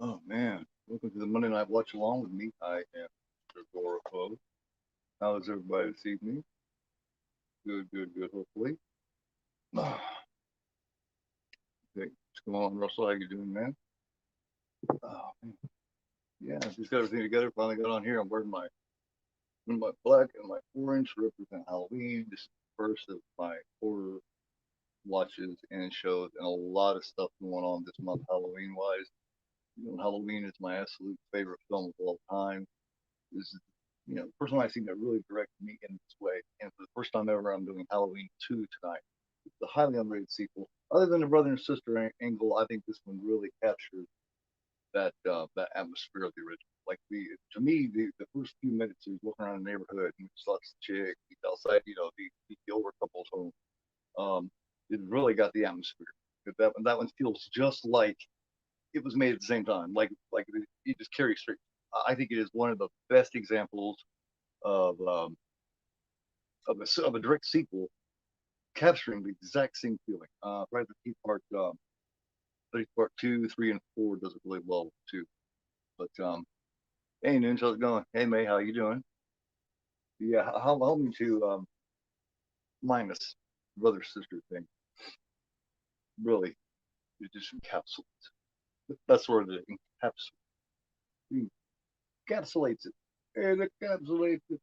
Oh man, welcome to the Monday Night Watch Along with me. I am Mr. Agoraphobe. How is everybody this evening? Good, good, good. Hopefully. Okay, what's going on, Russell? How you doing, man? Oh man, yeah, just got everything together. Finally got on here. I'm wearing my black and my orange to represent Halloween. This is the first of my horror watches and shows, and a lot of stuff going on this month, Halloween wise. Halloween is my absolute favorite film of all time. This is, the first time I've seen that really directed me in this way. And for the first time ever, I'm doing Halloween 2 tonight. It's a highly underrated sequel. Other than the brother and sister angle, I think this one really captures that atmosphere of the original. Like to me, the first few minutes he's walking around the neighborhood and he sucks the chick, he's outside, the older couple's home. It really got the atmosphere. That one feels just like it was made at the same time. Like it just carries straight. I think it is one of the best examples of of a direct sequel capturing the exact same feeling. Right, part 2, 3, and 4 does it really well too. But hey, Noons, how's it going? Hey, May, how you doing? Yeah, how help me to minus brother sister thing. Really, it just encapsulates. That's where the encapsulates it. It encapsulates it.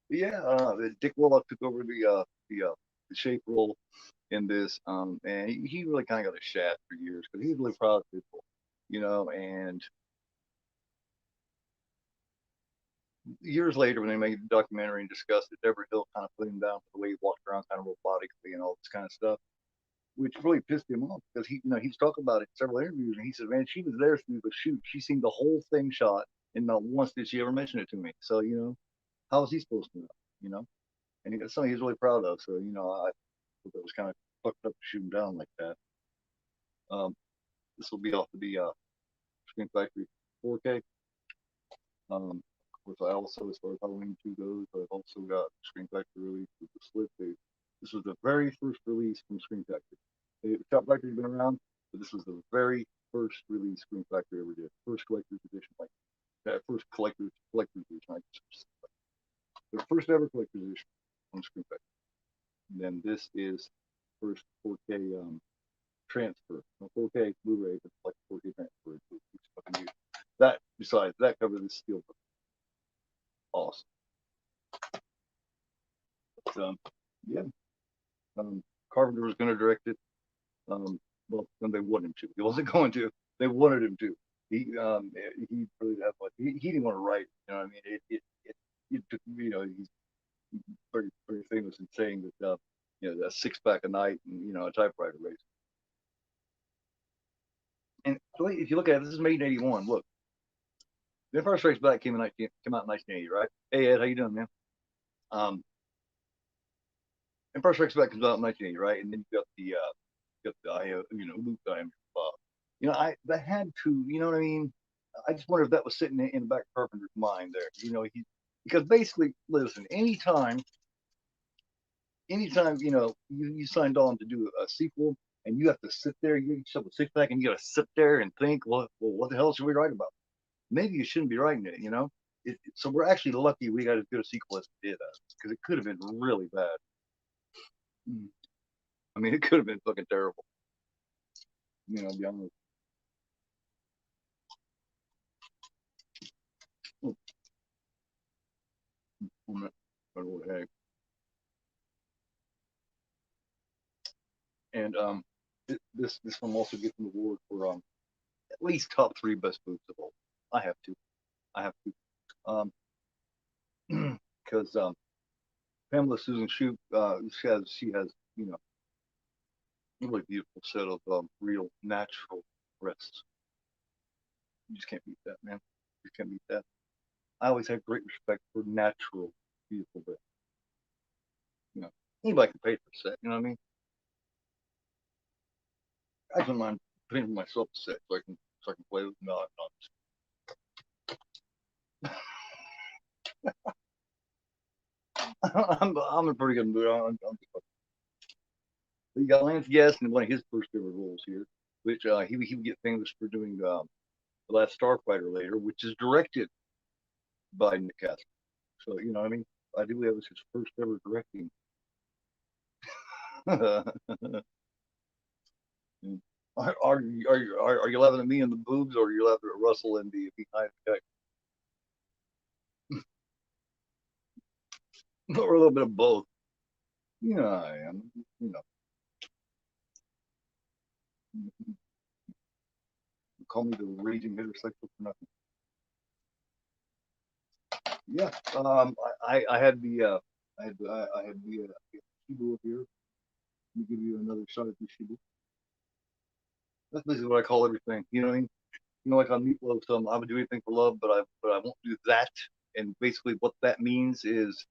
Yeah, Dick Warlock took over the shape role in this, and he really kind of got a shaft for years because he's really proud of people, And years later, when they made the documentary and discussed it, Deborah Hill kind of put him down for the way he walked around kind of robotically and all this kind of stuff, which really pissed him off because he's talked about it in several interviews, and he said, "Man, she was there through the shoot. She seen the whole thing shot, and not once did she ever mention it to me. So how was he supposed to know? You know?" And it's something he's really proud of. So I thought that was kind of fucked up to shoot him down like that. Um, this will be off of the Screen Factory 4K. Of course, I also, as far as Halloween 2 goes, I've also got Screen Factory release with the Split Tape. This was the very first release from Screen Factory. Shop Factory's been around, but this was the very first release Screen Factory ever did. First collector's edition, like that first collector's edition. Like, their first ever collector's edition on Screen Factory. And then this is first 4K transfer. No 4K Blu-ray, but like 4K transfer. That besides that cover this steelbook. Awesome. But, yeah. Um, Carpenter was going to direct it. Well, when they wanted him to. He wasn't going to. They wanted him to. He really had like he didn't want to write. You know what I mean? It took, he's very very famous in saying that a 6 pack a night and a typewriter race. And if you look at it, this is made in '81. Look, The Empire Strikes Back came out in 1980, right? Hey Ed, how you doing, man? Um, Empire Strikes Back comes out in 1980, right? And then you got the Luke dying. I that had to, you know what I mean? I just wonder if that was sitting in the back of Carpenter's mind there. Because basically, listen, anytime you signed on to do a sequel and you have to sit there, you get yourself a 6 pack and you got to sit there and think, well, what the hell should we write about? Maybe you shouldn't be writing it. So we're actually lucky we got as good a sequel as we did, because it could have been really bad. I mean, it could have been fucking terrible. Be honest. And this film also gets an award for at least top 3 best movies of all. I have to. I have to. Because Pamela Susan Shoop, she has a really beautiful set of real natural breasts. You just can't beat that, man. You can't beat that. I always had great respect for natural, beautiful breasts. You know, Anybody can pay for a set. You know what I mean? I don't mind paying for myself a set so I can play with. No, I'm in a pretty good mood. You got Lance Guest in one of his first ever roles here, which he would get famous for doing The Last Starfighter later, which is directed by Nick Castle. So you know, what I mean, I do believe it was his first ever directing. Are you laughing at me and the boobs, or are you laughing at Russell and the behind the or a little bit of both? Yeah, I am. You know, call me the raging heterosexual for nothing. Yeah. I had the I had the Shibu up here. Let me give you another shot at the Shibu. That's basically what I call everything. You know what I mean? You know, like on Meatloaf, I would do anything for love, but I won't do that. And basically, what that means is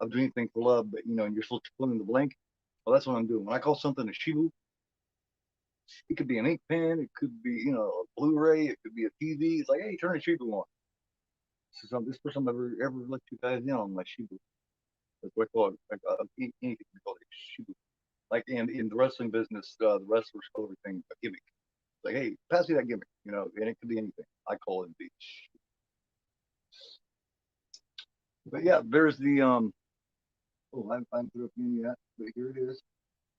I'm doing anything for love, but you know, and you're supposed to fill in the blank. Well, that's what I'm doing. When I call something a Shibu, it could be an ink pen, it could be a Blu-ray, it could be a TV. It's like, hey, turn a Shibu on. This person ever let you guys in on my Shibu. That's what I call it. Like, anything can be called a Shibu. Like in the wrestling business, the wrestlers call everything a gimmick. Like, hey, pass me that gimmick, and it could be anything. I call it beach. But yeah, there's the oh, I'm through opinion yet, but here it is.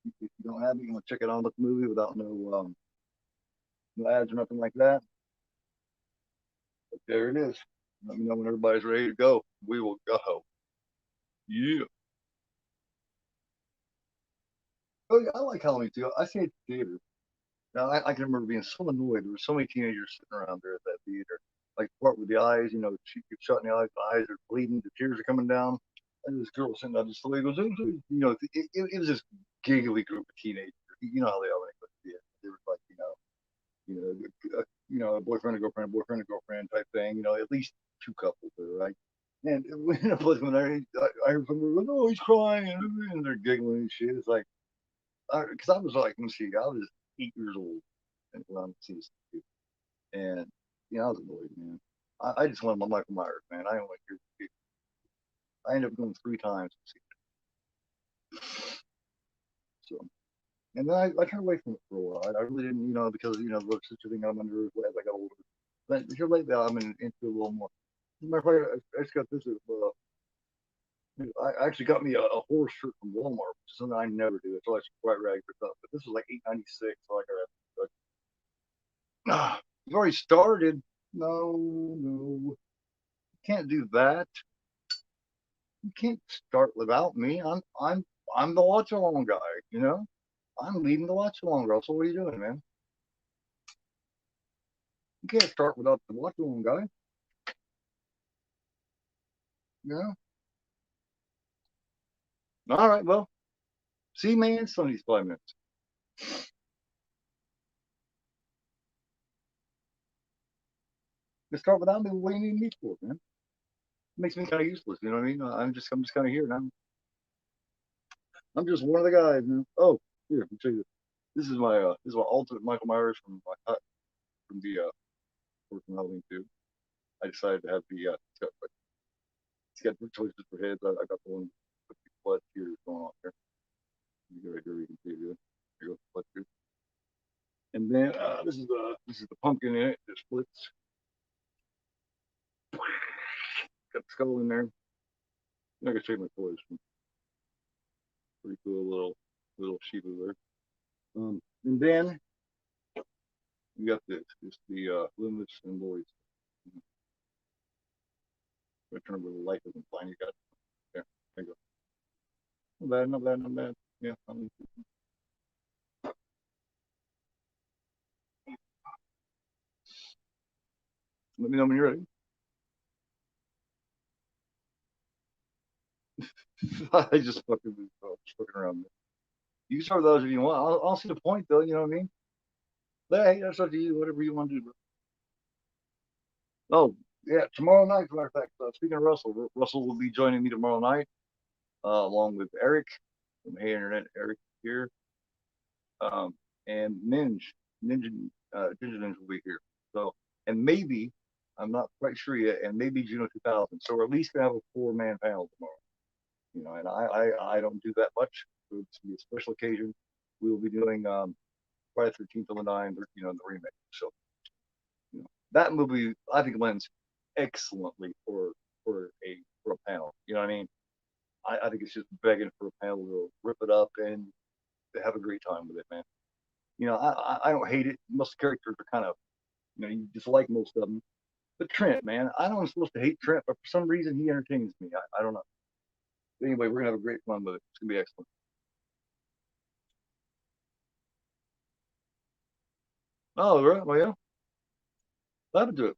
If you don't have it, you want to check it out, look the movie without no ads or nothing like that. But there it is. Let me know when everybody's ready to go. We will go. Yeah. Oh yeah, I like Halloween too. I see it at the theater. Now I can remember being so annoyed. There were so many teenagers sitting around there at that theater. Like the part with the eyes, she gets shot in the eyes, the eyes are bleeding, the tears are coming down. And this girl sitting out just the way goes, it was this giggly group of teenagers. You know how they are when they go to the theater. They were like, a boyfriend, a girlfriend type thing. At least two couples there, right? And when I heard someone go, oh, he's crying, and they're giggling and shit. It's like, because I was like, let me see, I was 8 years old and when I'm seeing this movie. And I was annoyed, man. I just wanted my Michael Myers, man. I didn't want to hear. I ended up going 3 times to see it. So, and then I turned away from it for a while. I really didn't, because look, such a thing I'm under as I got older. But here lately, I'm into a little more. As a matter of fact, I just got this. I actually got me a horse shirt from Walmart, which is something I never do. It's always quite ragged or stuff. But this was like $8.96, so I got it. You've already started. No, no, can't do that. You can't start without me. I'm the watch along guy. I'm leading the watch along, Russell. What are you doing, man? You can't start without the watch along guy. You All right, well, see, man, some of these 5 minutes. You start without me. What do you need me for, man? It makes me kind of useless. You know what I mean? I'm just kind of here, and I'm just one of the guys. Man. Oh, here, let me show you. This is my ultimate Michael Myers from the from Halloween 2. I decided to have it's got two choices for heads. I got the one with the blood tears going on here. Right here, you can see it. Here goes the blood tears. And then this is the pumpkin in it that splits. Got the skull in there. I can show you my toys. Pretty cool little Shiba there. And then you got this. It's the Loomis and Lloyd's. I turn over the light doesn't blind you guys. There you go. Not bad, not bad, not bad. Yeah, let me know when you're ready. I just fucking around. You can start with those if you want. I'll see the point though. You know what I mean? But hey, that's up to you. Whatever you want to do. Bro. Oh yeah, tomorrow night. As a matter of fact, speaking of Russell will be joining me tomorrow night, along with Eric from Hey Internet. Eric here, and Ninja Ninja will be here. So, and maybe I'm not quite sure yet, and maybe Juno 2000. So we're at least gonna have a 4-man panel tomorrow. And I don't do that much. So it's gonna be a special occasion. We will be doing Friday 13th on the 9th, the remake. So, that movie I think lends excellently for a panel. You know what I mean? I think it's just begging for a panel to rip it up and have a great time with it, man. You know, I don't hate it. Most characters are kind of, you know, you dislike most of them. But Trent, man, I know I'm supposed to hate Trent, but for some reason he entertains me. I don't know. But anyway, we're gonna have a great fun with it. It's gonna be excellent. Oh, right. Well, yeah, love to do it.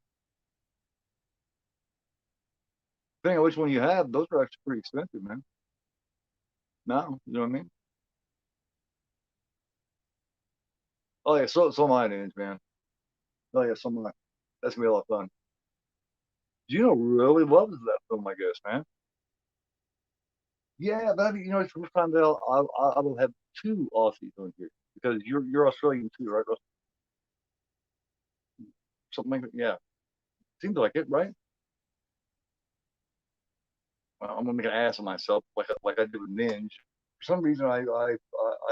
Depending on which one you have, those are actually pretty expensive, man. No, you know what I mean? Oh yeah, so mine is, man. Oh yeah, so mine. That's gonna be a lot of fun. Gino really loves that film, I guess, man. Yeah, but you know, it's the first time that I will have two Aussies on here because you're Australian too, right? Something like that. Yeah, seems like it, right? Well, I'm gonna make an ass of myself like I did with Ninja. For some reason, I thought it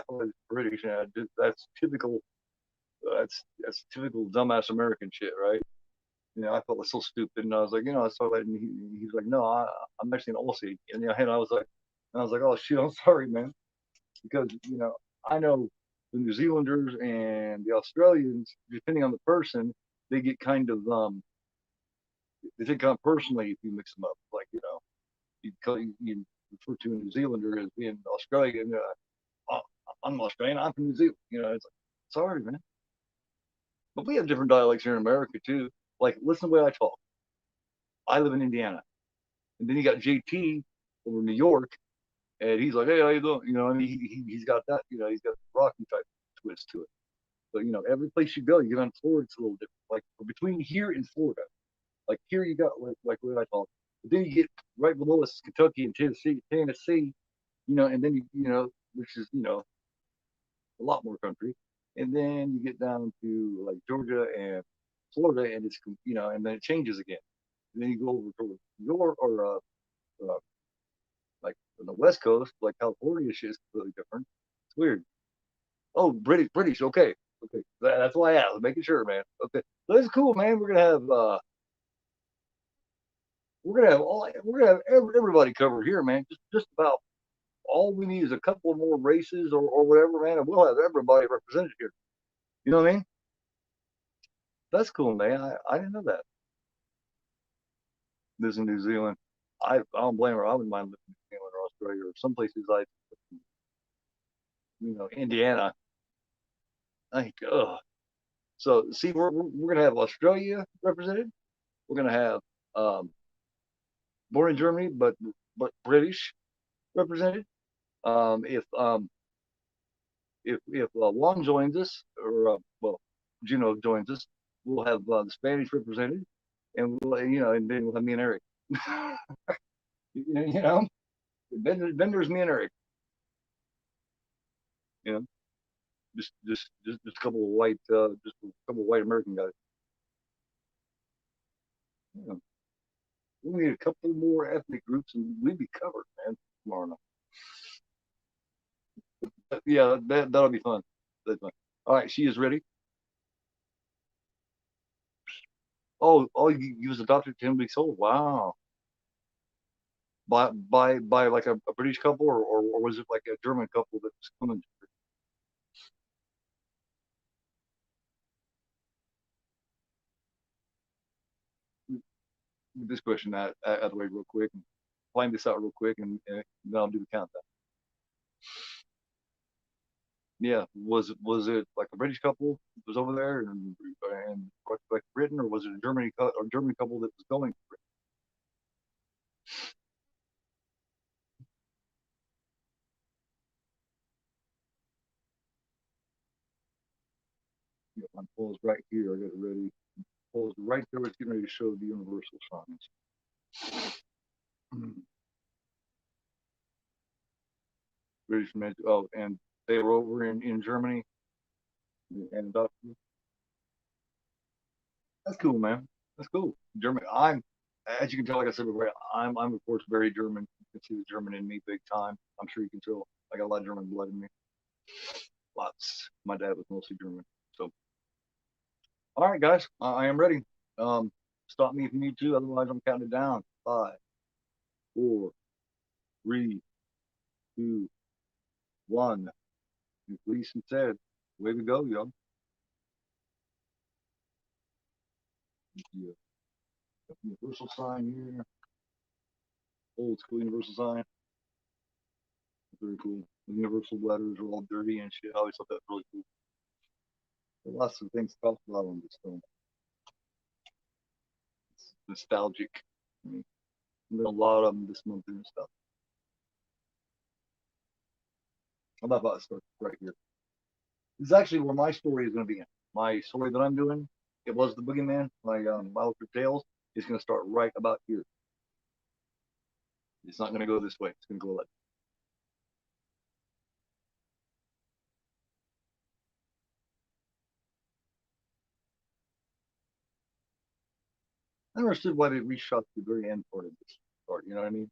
was British, and that's typical. That's typical dumbass American shit, right? You know, I felt like so stupid, and I was like, you know, so and he's like, no, I'm actually an Aussie, and you know, and I was like, oh shit, I'm sorry, man, because you know, I know the New Zealanders and the Australians, depending on the person, they get kind of they take kind of personally if you mix them up, like you know, you refer to a New Zealander as being Australian. Oh, I'm Australian. I'm from New Zealand. You know, it's like, sorry, man. But we have different dialects here in America too. Like, listen to the way I talk. I live in Indiana, and then you got JT over in New York, and he's like, "Hey, how you doing?" You know, I mean, he's got that. You know, he's got the Rocky type twist to it. But you know, every place you go, you get on Florida, it's a little different. Like between here and Florida, like here you got like what I talk. But then you get right below us, Kentucky and Tennessee. You know, and then you know, which is you know a lot more country. And then you get down to like Georgia and Florida, and it's you know, and then it changes again. And then you go over to York or like on the West Coast, like California, shit is completely different. It's weird. Oh, British, okay, okay. That's why I asked, making sure, man. Okay, so that's cool, man. We're gonna have everybody covered here, man. Just about all we need is a couple more races or whatever, man, and we'll have everybody represented here. You know what I mean? That's cool, man. I didn't know that. Lives in New Zealand. I don't blame her. I wouldn't mind living in New Zealand or Australia or some places like you know Indiana. I think. So see, we're gonna have Australia represented. We're gonna have um, born in Germany but British represented. Um, if um, if Long joins us or well Juno joins us, we'll have the Spanish represented, and we'll you know and then we'll have me and Eric. You know, Bender's me and Eric. You know. Just a couple of just a couple of white American guys. You know, we need a couple more ethnic groups and we'd be covered, man, tomorrow night. But yeah, that'll be fun. That's fun. All right, she is ready. Oh, you was adopted 10 weeks old. Wow. By like a British couple or was it like a German couple that was coming? This question out of the way real quick and find this out real quick and then I'll do the countdown. Yeah, was it like a British couple that was over there and brought back to Britain, or was it a German couple that was going to Britain? I'm paused right here. I got it ready. Paused right there. It's getting ready to show the universal signs. British men. Oh, and they were over in Germany and adopted. That's cool, man. That's cool. German. As you can tell, like I said before, I'm of course very German. You can see the German in me big time. I'm sure you can tell. I got a lot of German blood in me. Lots. My dad was mostly German. So, all right, guys, I am ready. Stop me if you need to. Otherwise, I'm counting it down. 5, 4, 3, 2, 1. As Gleason said, way to go, yo. Yeah. Universal sign here. Old school universal sign. Very cool. The universal letters are all dirty and shit. I always thought that was really cool. There are lots of things talked about on this film. It's nostalgic. I mean, there's a lot of them this month and stuff. I'm about to start right here. This is actually where my story is going to be in. My story that I'm doing, it was the Boogeyman, my Wild Tales, is going to start right about here. It's not going to go this way. It's going to go like. I understood why they reshot the very end part of this part. You know what I mean?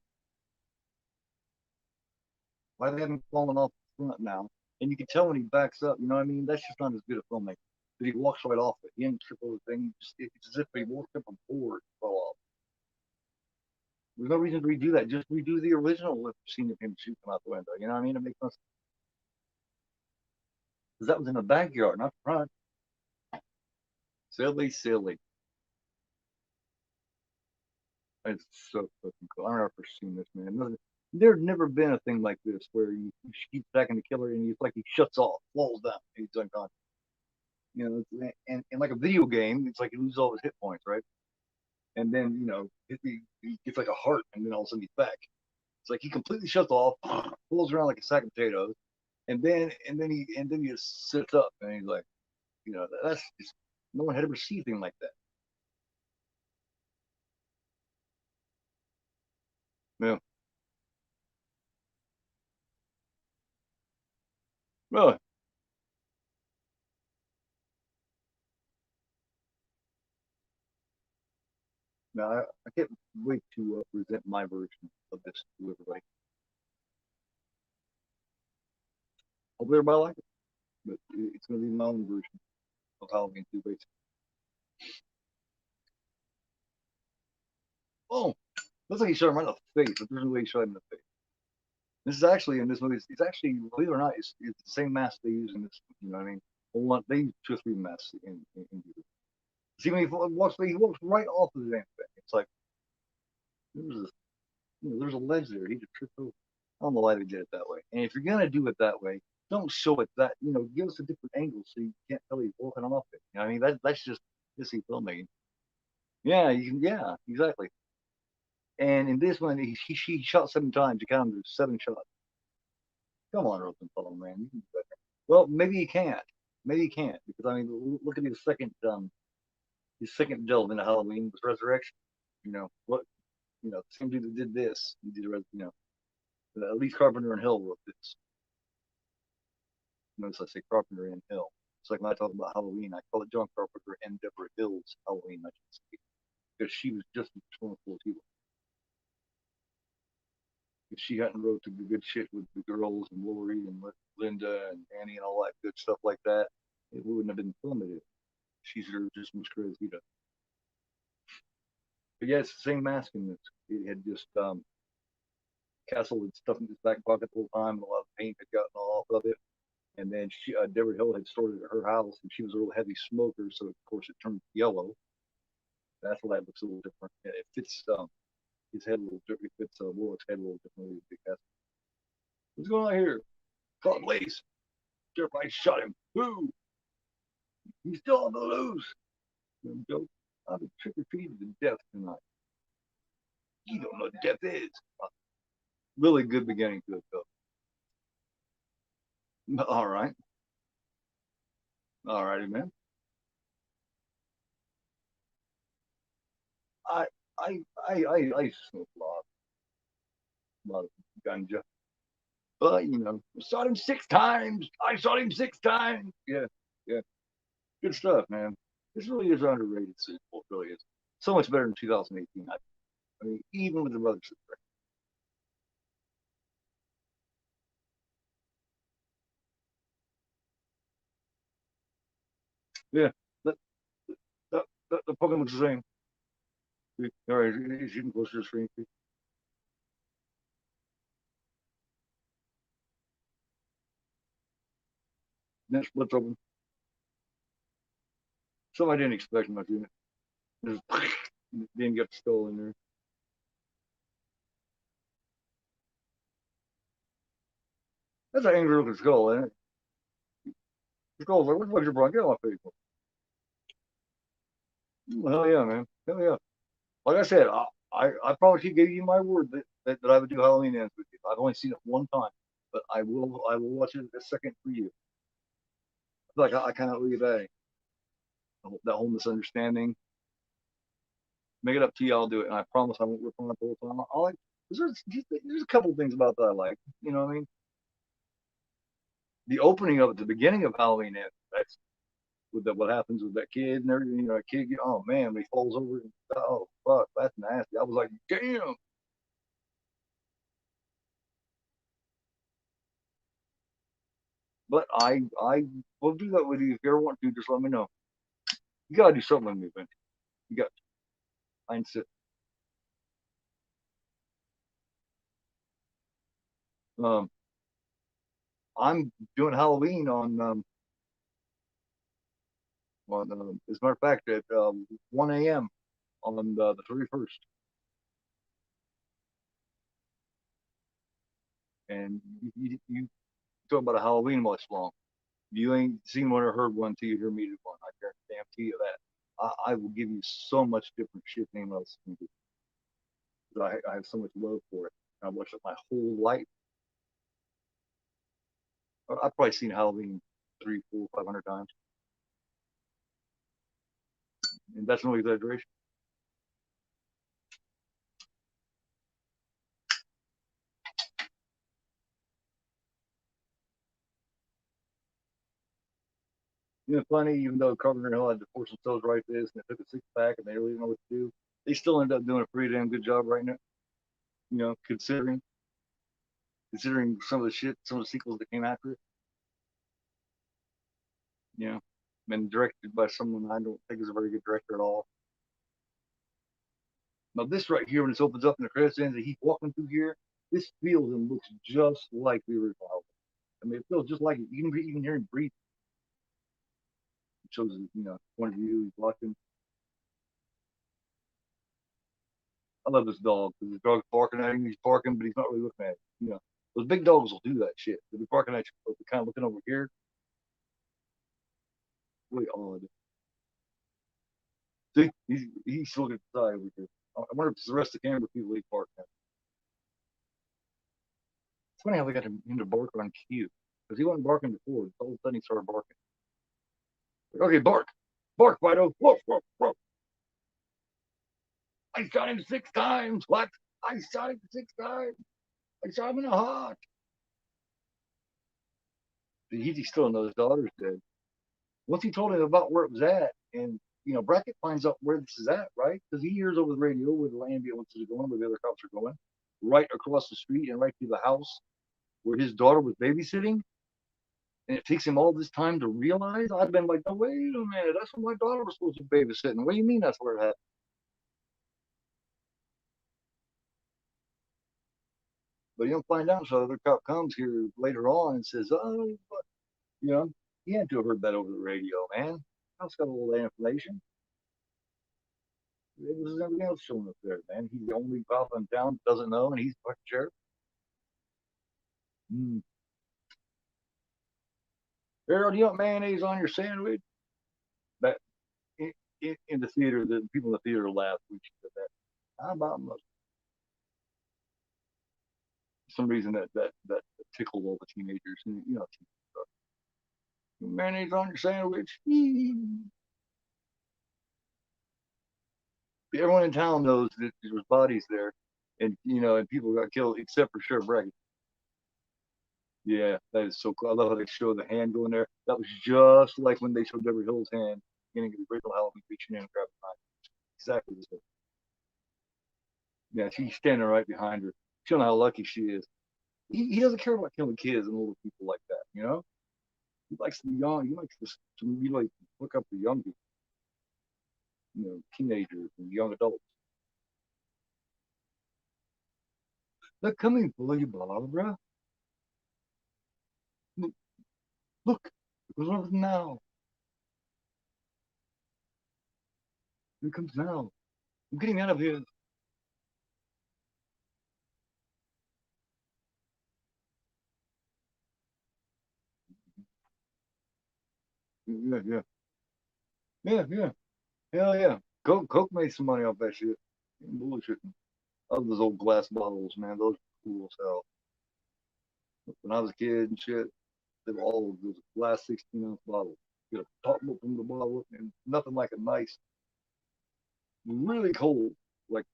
Why they haven't fallen off the front now? And you can tell when he backs up. You know what I mean? That's just not as good a filmmaking. But he walks right off it. He didn't trip over the thing. It's as if he walked up a board and fell off. There's no reason to redo that. Just redo the original scene of him shooting out the window. You know what I mean? It makes no sense. Because that was in the backyard, not the front. Silly, silly. It's so fucking cool. I've never seen this, man. There's never been a thing like this where you keep attacking the killer and it's like he shuts off, falls down, he's unconscious. You know, and like a video game, it's like he loses all his hit points, right? And then he gets like a heart, and then all of a sudden he's back. It's like he completely shuts off, pulls around like a sack of potatoes, and then he just sits up, and he's like, that's just no one had ever seen anything like that. Yeah, really. Now I can't wait to present my version of this to everybody. Hopefully everybody likes it, but it's going to be my own version of Halloween 2, basically. Oh, looks like he shot him right in the face, but there's no way he shot him in the face. This is actually in this movie. It's actually, believe it or not, it's the same mask they use in this. You know what I mean? Well, they use 2 or 3 masks in See, when he walks right off of the damn thing. It's like there's a, there's a ledge there. He just tripped over. I don't know why they did it that way. And if you're gonna do it that way, don't show it that. Give us a different angle so you can't tell he's walking off it. You know what I mean? That's just see filmmaking. Yeah, you can. Yeah, exactly. And in this one, he shot 7 times. You count him to 7 shots. Come on, Rosenthal, man. You can do better. Well, maybe he can't. Maybe he can't because I mean, look at his second delve into Halloween was Resurrection. What? The same dude that did this. He did at least Carpenter and Hill wrote this. Notice I say Carpenter and Hill. It's like when I talk about Halloween, I call it John Carpenter and Deborah Hill's Halloween. I should say because she was just as responsible as he was. If she hadn't wrote the good shit with the girls and Lori and Linda and Annie and all that good stuff like that, it wouldn't have been filmed. She's just as much credit as he does. But yeah, it's the same mask in this. It had just Castle had stuff in his back pocket the whole time, and a lot of paint had gotten off of it. And then Deborah Hill had stored it at her house, and she was a real heavy smoker, so of course it turned yellow. That's why it looks a little different. It fits his head a little different. It fits Warwick's head a little differently. What's going on here? Call the police. Everybody shot him. Who? He's still on the loose. Joke. I've been trick or treated to death tonight. You don't know what death is. Really good beginning to it, though. All right. All righty, man. I I smoke a lot of ganja. But I shot him 6 times. I shot him 6 times. Yeah, yeah. Good stuff, man. This really is an underrated sequel. It really is. So much better than 2018. I mean, even with the brothers. Yeah. The Pokemon looks the same. All right, he's getting closer to the screen. Then splits open. Something I didn't expect much in it. Just didn't get the skull in there. That's an angry looking skull, ain't it? The skull's like, what the fuck's your problem? Get on my face. Hell yeah, man. Hell yeah. Like I said, I promise you, gave you my word that I would do Halloween ends with you. I've only seen it one time, but I will watch it a second for you. Like I cannot leave that whole misunderstanding. Make it up to you. I'll do it, and I promise I won't rip on it the whole time. I like there's a couple of things about that I like. You know what I mean? The opening of it, the beginning of Halloween ends. That's with what happens with that kid and everything. You know, a kid. Oh man, when he falls over. And, oh fuck, that's nasty. I was like, damn. But I will do that with you if you ever want to. Just let me know. You gotta do something with me, man. You got mindset. Um, I'm doing Halloween as a matter of fact at 1 a.m. on the 31st. And you talk about a Halloween watch long. You ain't seen one or heard one till you hear me do one. I guarantee you that. I will give you so much different shit than anyone else can do. I have so much love for it. I've watched it my whole life. I've probably seen Halloween 3, 4, 500 times, and that's no exaggeration. You know, funny, even though Carpenter Hill had to force themselves to write this and it took a six pack and they really didn't know what to do, they still ended up doing a pretty damn good job writing it. You know, considering some of the shit, some of the sequels that came after it. You know, and directed by someone I don't think is a very good director at all. Now this right here, when this opens up and the credits ends, and he's walking through here, this feels and looks just like the original album. I mean, it feels just like it. You can hear him breathe. It shows, point of view he's watching. I love this dog because the dog's barking at him. He's barking, but he's not really looking at it. You know, those big dogs will do that shit. They'll be barking at you, but they're kind of looking over here. Really odd. See, he's looking at the side over here. I wonder if it's the rest of the camera people he's barking at. It's funny how they got him to bark on cue because he wasn't barking before. All of a sudden he started barking. Like, okay, bark, bark, Fido. Woof, woof, woof. I shot him 6 times. What? I shot him 6 times. I shot him in the heart. He still knows his daughter's dead. Once he told him about where it was at, and Brackett finds out where this is at, right? Because he hears over the radio where the ambulance is going, where the other cops are going, right across the street and right to the house where his daughter was babysitting. And it takes him all this time to realize. I've been like, no, wait a minute, that's where my daughter was supposed to be babysitting. What do you mean that's where it happened? But you don't find out. So the other cop comes here later on and says, oh, but, you know, he had to have heard that over the radio, man. House got all that information. It was everything else showing up there, man. He's the only cop in town that doesn't know, and he's fucking sheriff. Mm. Harold, you want mayonnaise on your sandwich? That in the theater, the people in the theater laughed when she said that. How about most? For some reason that tickled all the teenagers. Mayonnaise on your sandwich. Everyone in town knows that there was bodies there, and people got killed except for Sheriff Brackett. Yeah, that is so cool. I love how they show the hand going there. That was just like when they showed Deborah Hill's hand beginning of the original Halloween, reaching in and grabbing the knife. Exactly the same. Yeah, she's standing right behind her. She don't know how lucky she is. He doesn't care about killing kids and older people like that, you know? He likes the young. He likes to look up the young people. teenagers and young adults. They're coming for you, Barbara. Look, look, it goes on now. Here it comes now. I'm getting out of here. Yeah, yeah, yeah, yeah. Hell yeah. Coke made some money off that shit. Bullshit. Of those old glass bottles, man. Those are cool as hell. When I was a kid and shit, they were all those glass 16-ounce bottles. You know, top open the bottle and nothing like a nice, really cold, like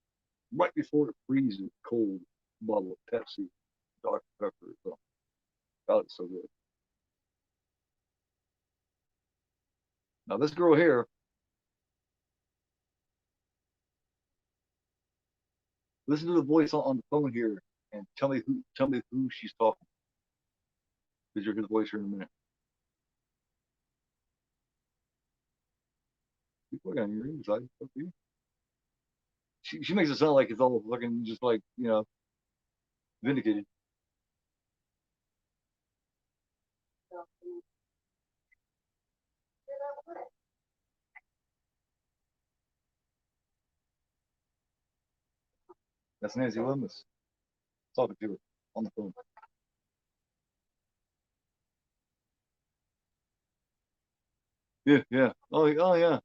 right before it freezes, cold bottle of Pepsi, Dr. Pepper. So, God, it's so good. Now this girl here, listen to the voice on the phone here, and tell me who she's talking. Because you'll hear the voice here in a minute. People are gonna hear you. Like, okay. She makes it sound like it's all fucking just like vindicated. That's Nancy Loomis talking to her on the phone. Yeah, yeah. Oh yeah.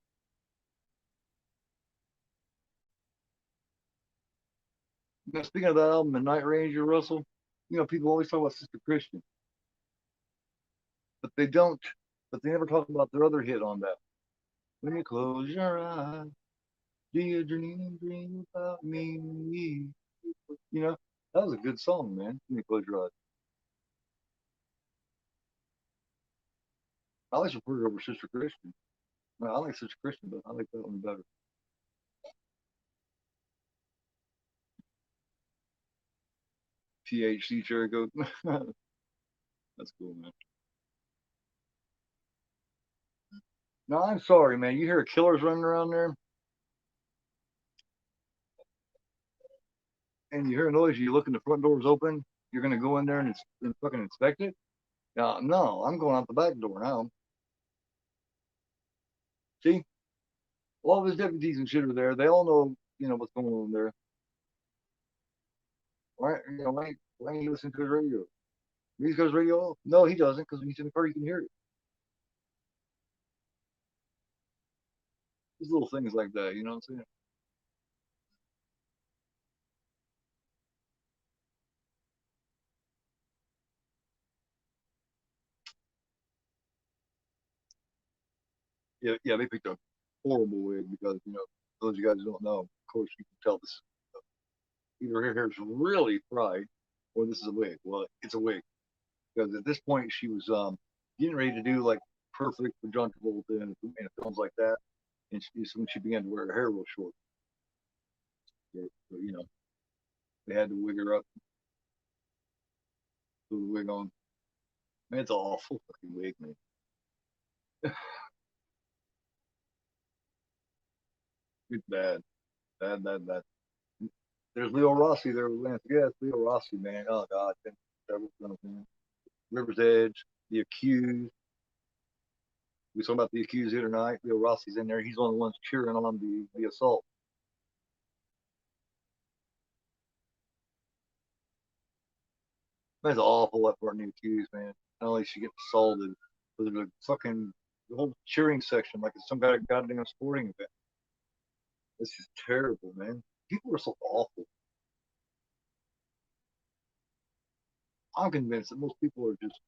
Now, speaking of that album, The Night Ranger, Russell, people always talk about Sister Christian, but they don't, but they never talk about their other hit on that. When you close your eyes, do you dream about me? You know, that was a good song, man. When you close your eyes. I like to put it over Sister Christian. Well, I like Sister Christian, but I like that one better. THC Jericho. That's cool, man. No, I'm sorry, man. You hear killers running around there, and you hear a noise. You look, and the front door's open. You're gonna go in there and fucking inspect it. No, I'm going out the back door now. See, all of his deputies and shit are there. They all know, what's going on there. Why ain't you listening to his radio? He's got his radio off. No, he doesn't, because when he's in the car, you can hear it. Just little things like that, you know what I'm saying? Yeah, yeah, they picked a horrible wig because, those of you guys who don't know, of course, you can tell this either her hair's really fried or this is a wig. Well, it's a wig because at this point she was getting ready to do like perfect for John Travolta in films like that, and when she began to wear her hair real short. So, they had to wig her up, put the wig on. Man, it's an awful fucking wig, man. It's bad, bad, bad, bad. There's Leo Rossi there with Lance Guest. Leo Rossi, man. Oh God, terrible stuff, man. River's Edge, The Accused. We talking about The Accused here tonight. Leo Rossi's in there. He's one of the ones cheering on the assault. That's awful that part in The Accused, man. Not only she gets assaulted, but there's a fucking the whole cheering section like it's some kind of goddamn sporting event. It's just terrible, man. People are so awful. I'm convinced that most people are just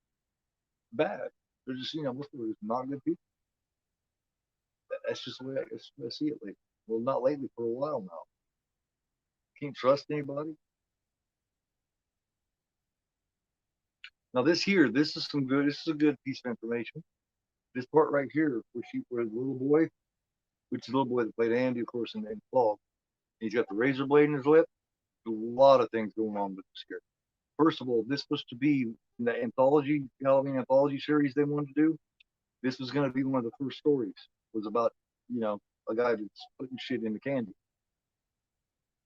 bad. They're just, most people are just not good people. That's just the way I see it lately. Well, not lately, for a while now. Can't trust anybody. Now this is a good piece of information. This part right here, where the little boy, which is the little boy that played Andy, of course, in Fog, he's got the razor blade in his lip. There's a lot of things going on with this here. First of all, this was supposed to be in the anthology, Halloween anthology series they wanted to do. This was going to be one of the first stories. It was about, a guy that's putting shit into candy.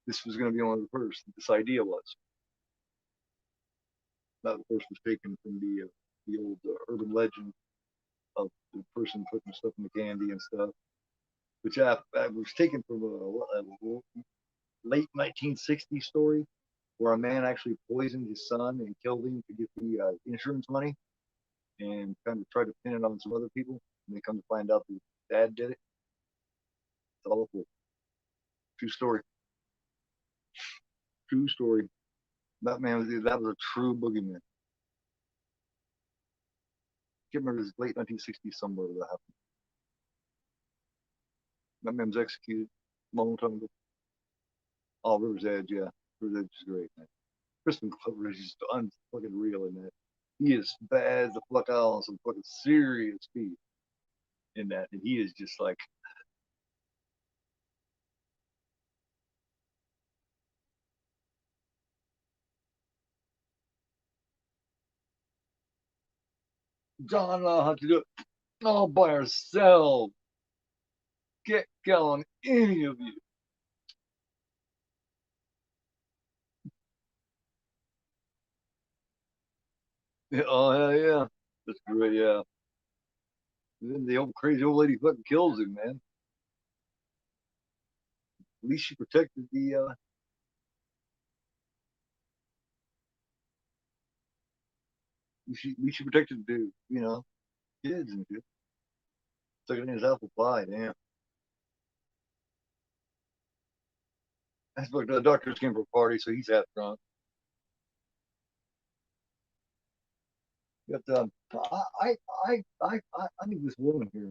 This was going to be one of the first. This idea was. That, of course, was taken from the old urban legend of the person putting stuff in the candy and stuff, which was taken from a late 1960s story where a man actually poisoned his son and killed him to get the insurance money and kind of tried to pin it on some other people. And they come to find out that dad did it. It's awful. True story. True story. That was a true boogeyman. I can't remember, it was late 1960s somewhere that happened. That man was executed a long time ago. Oh, River's Edge, yeah. River's Edge is great, man. Crispin Glover is just unfucking real in that. He is bad as the fuck out on some fucking serious speed in that. And he is just like, John, know how to do it all by ourselves. Get going, any of you. Yeah, oh, hell yeah. That's great, yeah. And then the old crazy old lady fucking kills him, man. At least she protected at least she protected the, kids and shit. Took it in his apple pie, damn. That's what the doctors came for a party, so he's half drunk. But I think this woman here,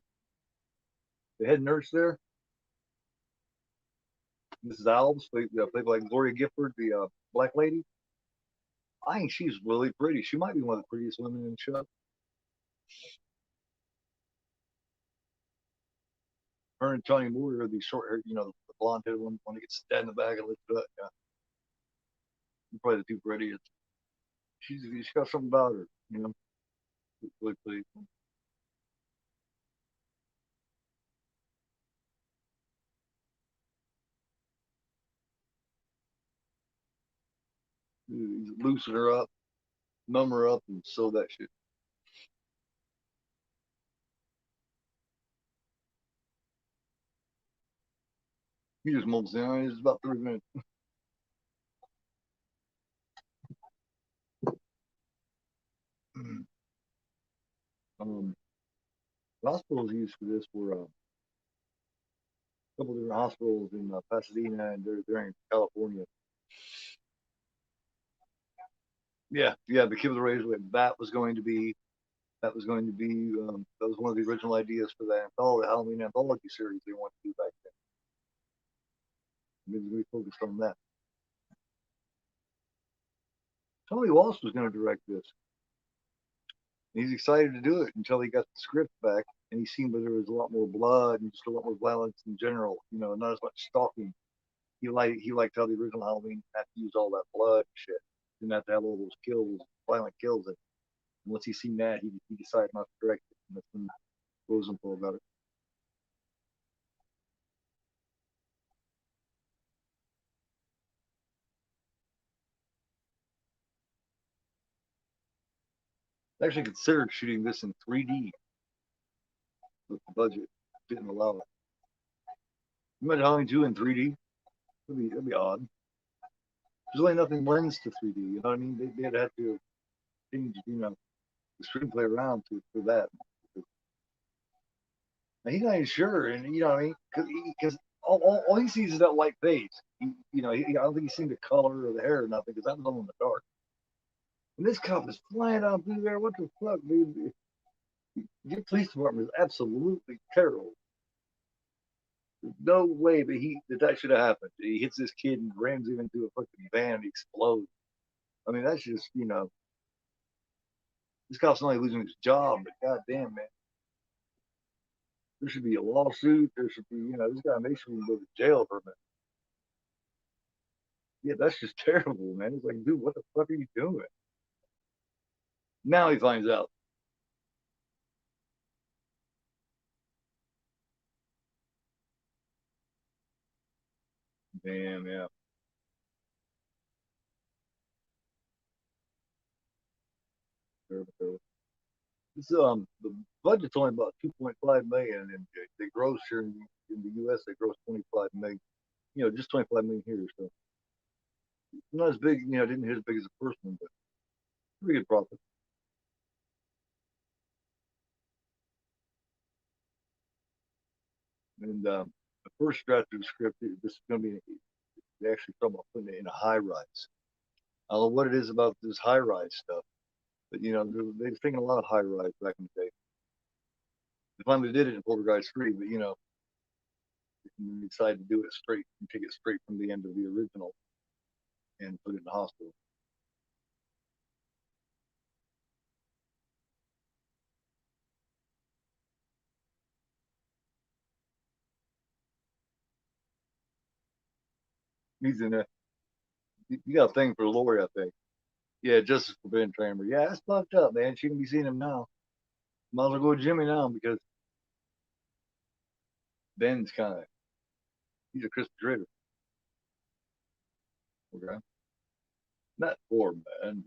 the head nurse there, Mrs. Alves, played by Gloria Gifford, the black lady. I think she's really pretty. She might be one of the prettiest women in the show. Her and Tony Moore are the short hair, the blonde headed one, when he gets stabbed in the back and lifted up. Yeah, probably the two prettiest. She's got something about her, really pretty. Loosen her up, numb her up, and sew that shit. He just mumbles down. It's about 3 minutes. um, the hospitals used for this were a couple of different hospitals in Pasadena and they're in California. Yeah, yeah. The Kid with the Razor Blade. That was one of the original ideas for the Halloween anthology series they wanted to do back then. Maybe we focused on that. Tony Walsh was going to direct this. He's excited to do it until he got the script back and he seen that there was a lot more blood and just a lot more violence in general. Not as much stalking. He liked how the original Halloween had to use all that blood and shit. Didn't have to have all those kills, violent kills. And once he seen that, he decided not to direct it. And that's when Rosenthal got it. They actually considered shooting this in 3D, but the budget didn't allow it. Imagine Halloween 2 in 3D. That'd be odd. There's really nothing lends to 3D. You know what I mean? They'd have to change, the screenplay around for that. And he's not even sure, and you know what I mean? Because all he sees is that white face. I don't think he's seen the color or the hair or nothing because that was all in the dark. And this cop is flying out through there. What the fuck, dude? Your police department is absolutely terrible. There's no way that should have happened. He hits this kid and rams him into a fucking van and he explodes. I mean, that's just, this cop's not only losing his job, but goddamn, man. There should be a lawsuit. There should be, this guy may should go to jail for a minute. Yeah, that's just terrible, man. It's like, dude, what the fuck are you doing? Now he finds out. Damn, yeah. Terrible, terrible. This the budget's only about 2.5 million, and they gross here in the U.S. They gross 25 million. Just 25 million here, so not as big. Didn't hit as big as the first one, but pretty good profit. And the first draft of the script, this is going to be, they actually talk about putting it in a high rise. I don't know what it is about this high rise stuff, but they're thinking a lot of high rise back in the day. They finally did it in Poltergeist 3, but they decided to do it straight and take it straight from the end of the original and put it in the hospital. He's in there. You got a thing for Lori, I think. Yeah, Justice for Ben Tramer. Yeah, that's fucked up, man. She can be seeing him now. Might as well go with Jimmy now because Ben's kind of, he's a Chris Dritter. Okay. Not poor man.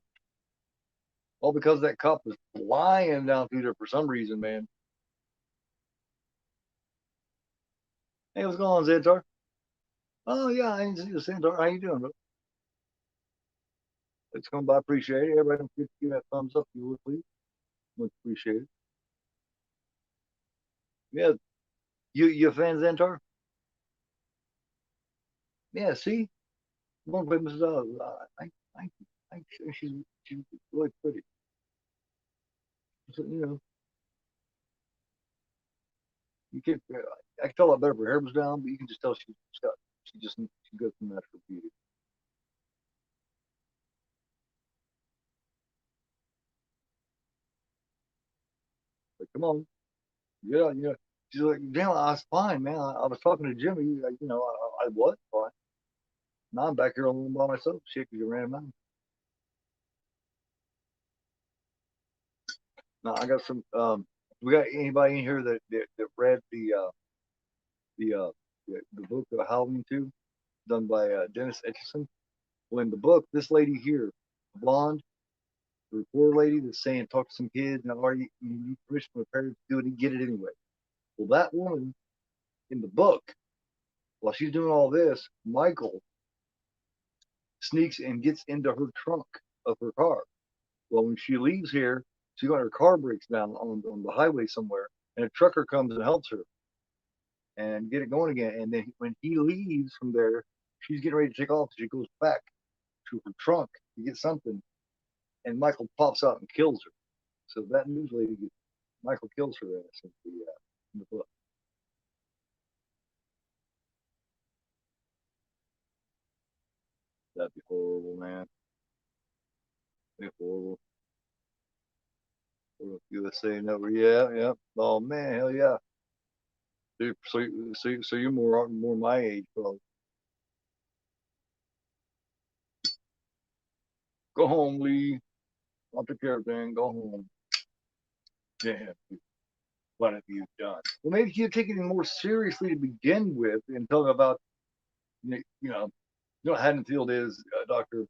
All because that cop was flying down through there for some reason, man. Hey, what's going on, Xantar? Oh yeah, I didn't see the Xantar. How you doing, bro? It's come by. Appreciate it. Everybody don't forget to give that thumbs up, if you would, please. Much appreciated. Yeah, you a fan, Xantar? Yeah. See, one play Mrs. I, she's really pretty. So, you can I can tell a lot better if her hair was down, but you can just tell she's got some natural beauty. But come on, yeah, yeah. She's like, damn, I was fine, man. I was talking to Jimmy. I was fine. Now I'm back here alone by myself. Shit, you ran out. Now I got some. We got anybody in here that read the uh the book of Halloween 2, done by Dennis Etchison? Well, in the book, this lady here, blonde, the poor lady that's saying talk to some kids and are you need permission from the parents to do it and get it anyway. Well, that woman in the book, while she's doing all this, Michael sneaks and gets into her trunk of her car. Well, when she leaves here, her car breaks down on the highway somewhere, and a trucker comes and helps her and get it going again. And then when he leaves from there, she's getting ready to take off. She goes back to her trunk to get something, and Michael pops out and kills her. So that news lady, Michael kills her ass in the book. That'd be horrible, man. That'd be horrible. USA never, yeah, yeah. Oh man, hell yeah. Dude, so you're more my age, bro. Go home, Lee. I'll take care of everything. Go home. Damn, what have you done? Well, maybe you take it more seriously to begin with and talk about, Haddonfield is, Doctor.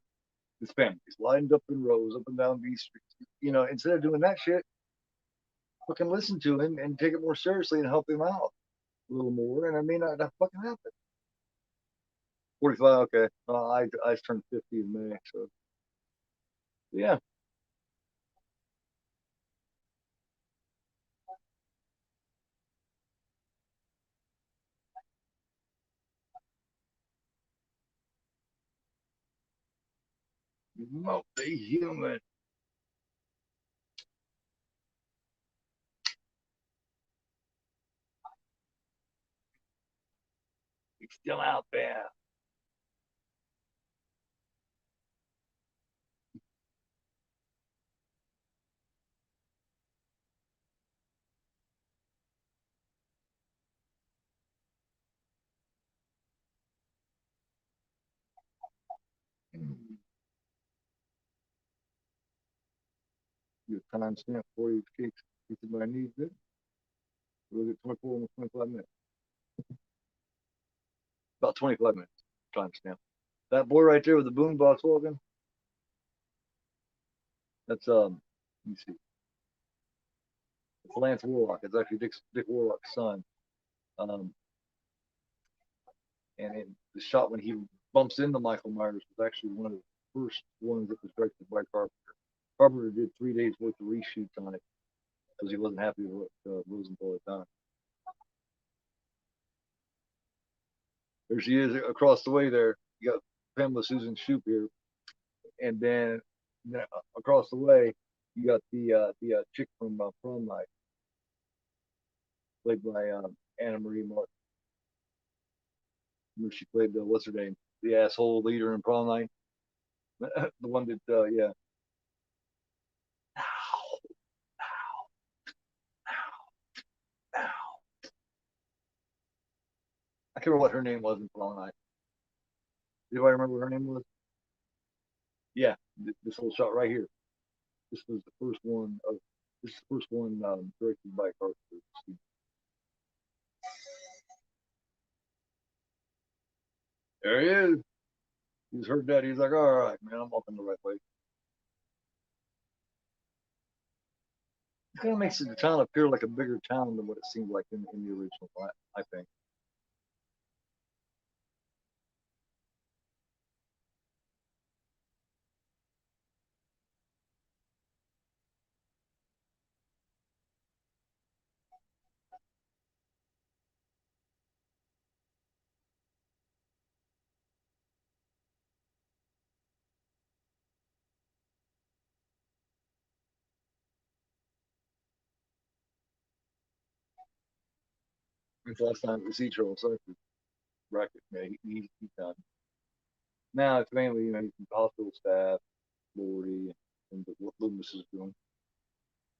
His families lined up in rows up and down these streets. Instead of doing that shit, fucking listen to him and take it more seriously and help him out a little more. And I may not fucking happen. 45, okay. I turned 50 in May, so yeah. Multi-human. He's still out there. Your timestamp for you kicks my needs it. We'll get 24 almost 25 minutes. About 25 minutes. timestamp. That boy right there with the boombox walking, that's let me see, it's Lance Warlock. It's actually Dick Warlock's son. Um, and in the shot when he bumps into Michael Myers was actually one of the first ones that was directed by Carpenter. Carpenter did 3 days worth of reshoots on it because he wasn't happy with what Rosenthal had done. There she is across the way there. You got Pamela Susan Shoop here. And then across the way, you got the chick from Prom Night, played by Anna Marie Martin. She played what's her name, the asshole leader in Prom Night, the one that yeah. I can't remember what her name was in Prom Night. Do I remember what her name was? Yeah, this whole shot right here. This was the first one of this is the first one directed by Carpenter. There he is. He's heard that. He's like, all right, man, I'm walking the right way. It kind of makes the town appear like a bigger town than what it seemed like in the original, I think. It's the last time we see Charles Cypher bracket. Yeah, he's done. Now it's mainly, he's the hospital staff, Lordy, and what Loomis is doing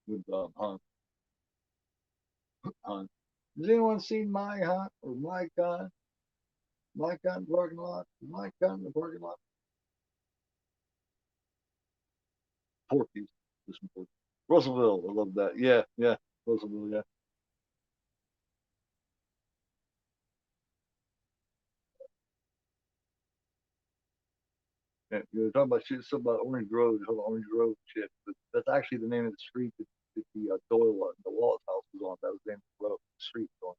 with Hunt. Hunt. Has anyone seen my Hunt or Mike Hunt? Mike Hunt in the parking lot? Mike Hunt in the parking lot? Porky's. This one, Porky. Russellville, I love that. Yeah, yeah, Russellville, yeah. Yeah, you're talking about shit, something about Orange Grove, Orange Grove shit. But that's actually the name of the street that the Doyle, the Wallace house was on. That was the name of the road, the street was on.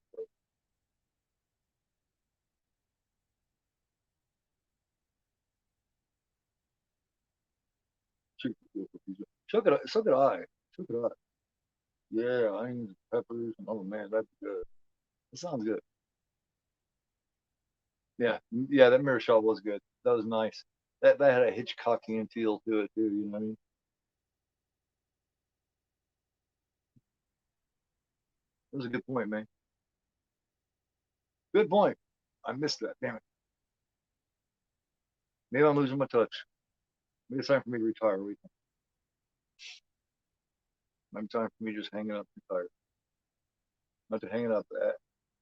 Super cool for pizza. So could I. So could I. Yeah, onions, peppers. Oh man, that'd be good. That sounds good. Yeah, yeah, that mirror shot was good. That was nice. That had a Hitchcockian feel to it too. You know what I mean? That was a good point, man. Good point. I missed that. Damn it. Maybe I'm losing my touch. Maybe it's time for me to retire. Maybe time for me just hanging up, retire. Not to hang it up.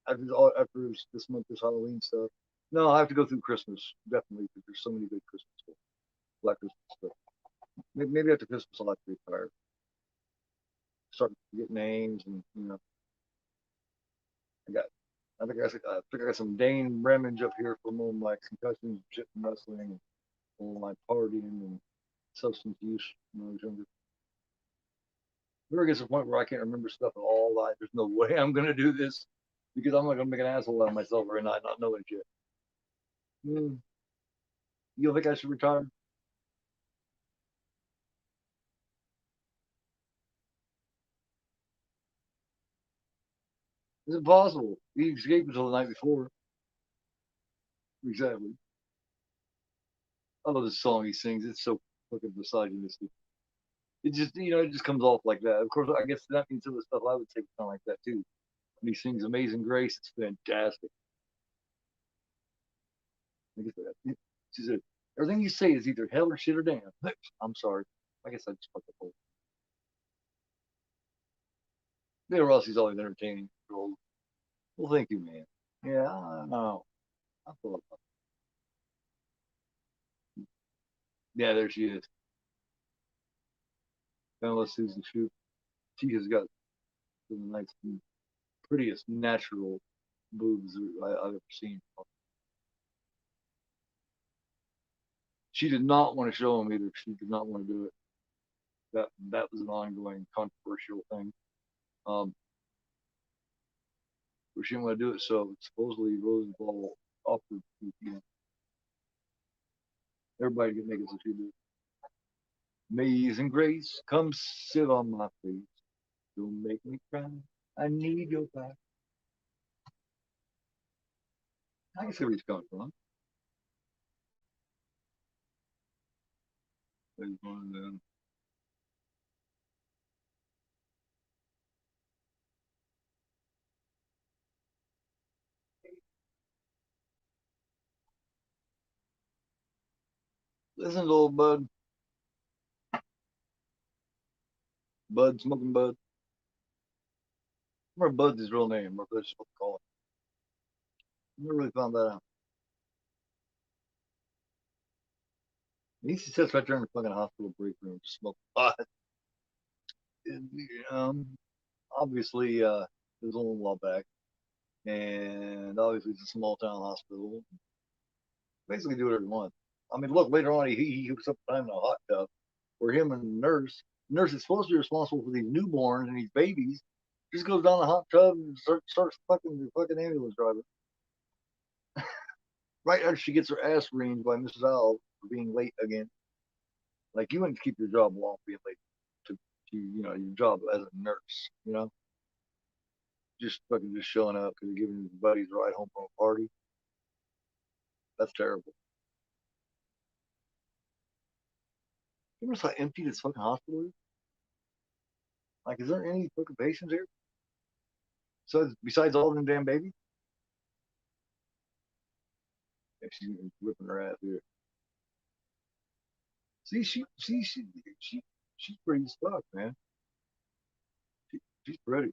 After this month, this Halloween stuff. No, I have to go through Christmas definitely because there's so many good Christmas stuff, Black Christmas stuff. Maybe after Christmas I'll have to retire. Start to get names and I got. I think I got some Dane Remage up here from all my concussions, shit from wrestling, and all my partying and substance use when I was younger. There gets to the point where I can't remember stuff at all. Like, there's no way I'm gonna do this because I'm not gonna make an asshole out of myself right now, not knowing shit. Mm. You don't think I should retire? It's impossible. He escaped until the night before. Exactly. I love this song he sings. It's so fucking misogynistic. It just, it just comes off like that. Of course, I guess that means some of the stuff I would say sound like that too. When he sings "Amazing Grace," it's fantastic. I guess she said, everything you say is either hell or shit or damn. I'm sorry. I guess I just fucked up. Bill Russell's always entertaining. Well, thank you, man. Yeah, I know. I thought about it. Yeah, there she is. Pamela Susan Shoot. She has got the nice, prettiest natural boobs I've ever seen. She did not want to show him either. She did not want to do it. That was an ongoing controversial thing. But she didn't want to do it, so supposedly Rosenthal offered to, everybody get naked, so she did. Amazing grace, come sit on my face. Don't make me cry. I need your back. I can see where he's coming from. There's one of them. Listen to old Bud. Bud, smoking Bud. I remember Bud's his real name, or that's what they call it. Never really found that out. He sits right there in the fucking hospital break room, smoking pot. Um, obviously, it was a little while back, and obviously it's a small town hospital. Basically, do whatever you want. I mean, look, later on, he hooks up time in a hot tub where him and the nurse is supposed to be responsible for these newborns and these babies, just goes down the hot tub and starts fucking the fucking ambulance driver. Right after she gets her ass reamed by Mrs. Owl for being late again. Like, you wouldn't keep your job long being late to your job as a nurse, just fucking just showing up because you're giving your buddies a ride home from a party. That's terrible. You notice how empty this fucking hospital is? Like, is there any fucking patients here? So besides all them damn babies? Yeah, she's whipping her ass here. See, she's pretty as fuck, man. She's pretty.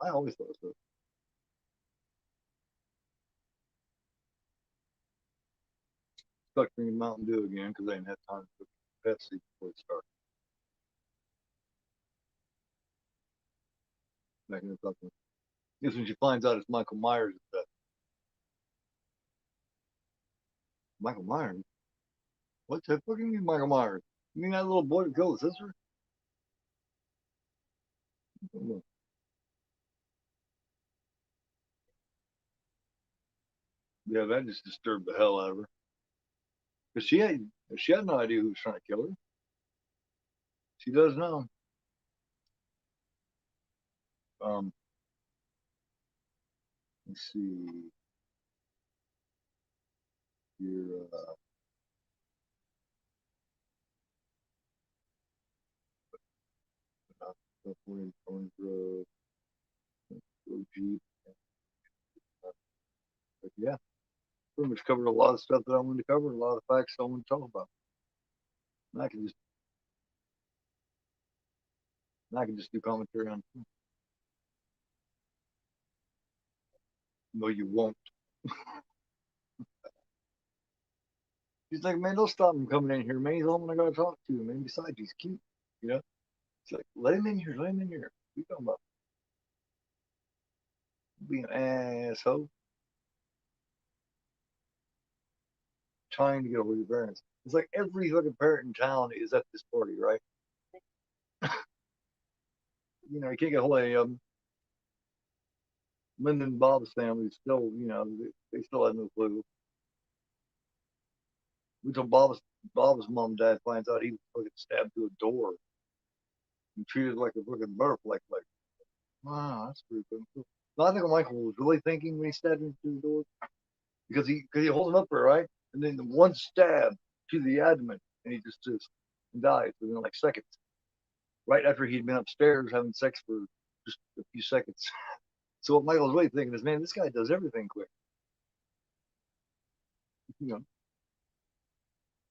I always thought so. Stuck drinking Mountain Dew again because I didn't have time to cook Pepsi before it started. Making it fucking. Guess when she finds out it's Michael Myers, it's that Michael Myers. What the fuck do you mean, Michael Myers? You mean that little boy that killed his sister? Yeah, that just disturbed the hell out of her. Because she had no idea who was trying to kill her. She does now. Um, let's see. Here, Orange Road, Jeep. But yeah, pretty much covered a lot of stuff that I wanted to cover, a lot of facts I want to talk about. And I can just do commentary on. No, you won't. He's like, man, don't stop him coming in here, man. He's the only one I gotta talk to, man. Besides, he's cute, you know. It's like, let him in here, let him in here. What you talking about? Being an asshole, trying to get over your parents. It's like every fucking parent in town is at this party, right? You can't get a hold of any of them. Linda and Bob's family still, they still have no clue. Until Bob's mom and dad finds out he was fucking stabbed through a door and treated like a fucking butterfly. Like, wow, that's pretty cool. No, I think Michael was really thinking when he stabbed him through the door because he holds him up there, right? And then the one stab to the abdomen, and he just dies within like seconds. Right after he'd been upstairs having sex for just a few seconds. So what Michael's really thinking is, man, this guy does everything quick. You know,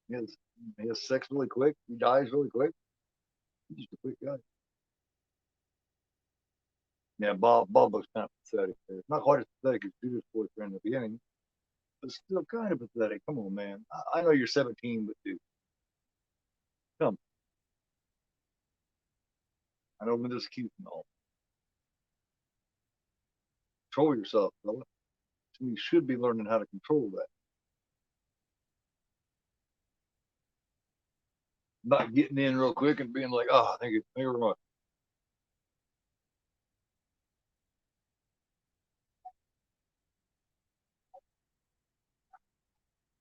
he has, he has sex really quick. He dies really quick. He's just a quick guy. Yeah, Bob looks kind of pathetic. Not quite as pathetic as Judith's boyfriend in the beginning, but still kind of pathetic. Come on, man. I know you're 17, but dude, come. I know Linda's cute and all. Control yourself, fella. when you should be learning how to control that. Not getting in real quick and being like, oh, thank you very much.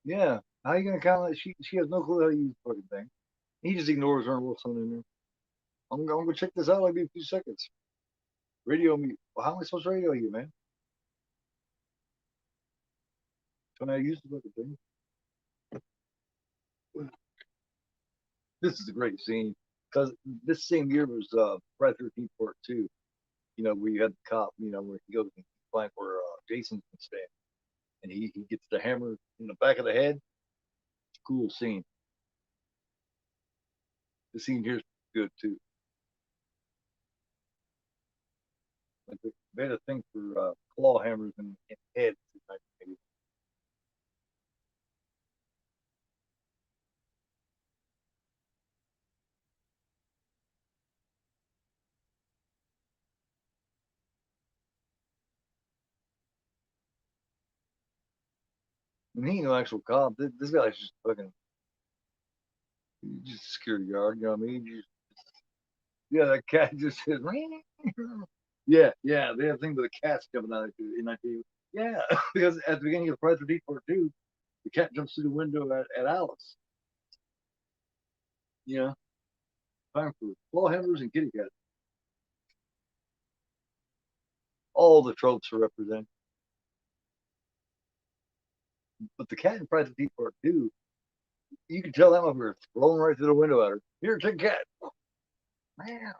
Yeah. How you gonna count that? She has no clue how to use the fucking thing. He just ignores her and walks on in there. I'm gonna go check this out. Like in a few seconds. Radio me. Well, how am I supposed to radio you, man? Trying to use the fucking thing. This is a great scene because this same year was Friday 13th Part 2. You know, where you had the cop, you know, where he goes and find where Jason's been staying. And he gets the hammer in the back of the head. Cool scene. The scene here's good too. Like they had a thing for claw hammers and heads. And he ain't no actual cop. This guy's just fucking just a security guard. You know what I mean? Just, yeah, that cat just says, yeah, yeah. They have a thing with the cats jumping out in that TV. Yeah, because at the beginning of Friday the 13th Part 2, the cat jumps through the window at Alice. You know, time for claw hammers and kitty cats. All the tropes are represented. But the cat in Friday the 13th Part 2, you can tell that motherfucker throwing right through the window at her. Here, take a cat. Man,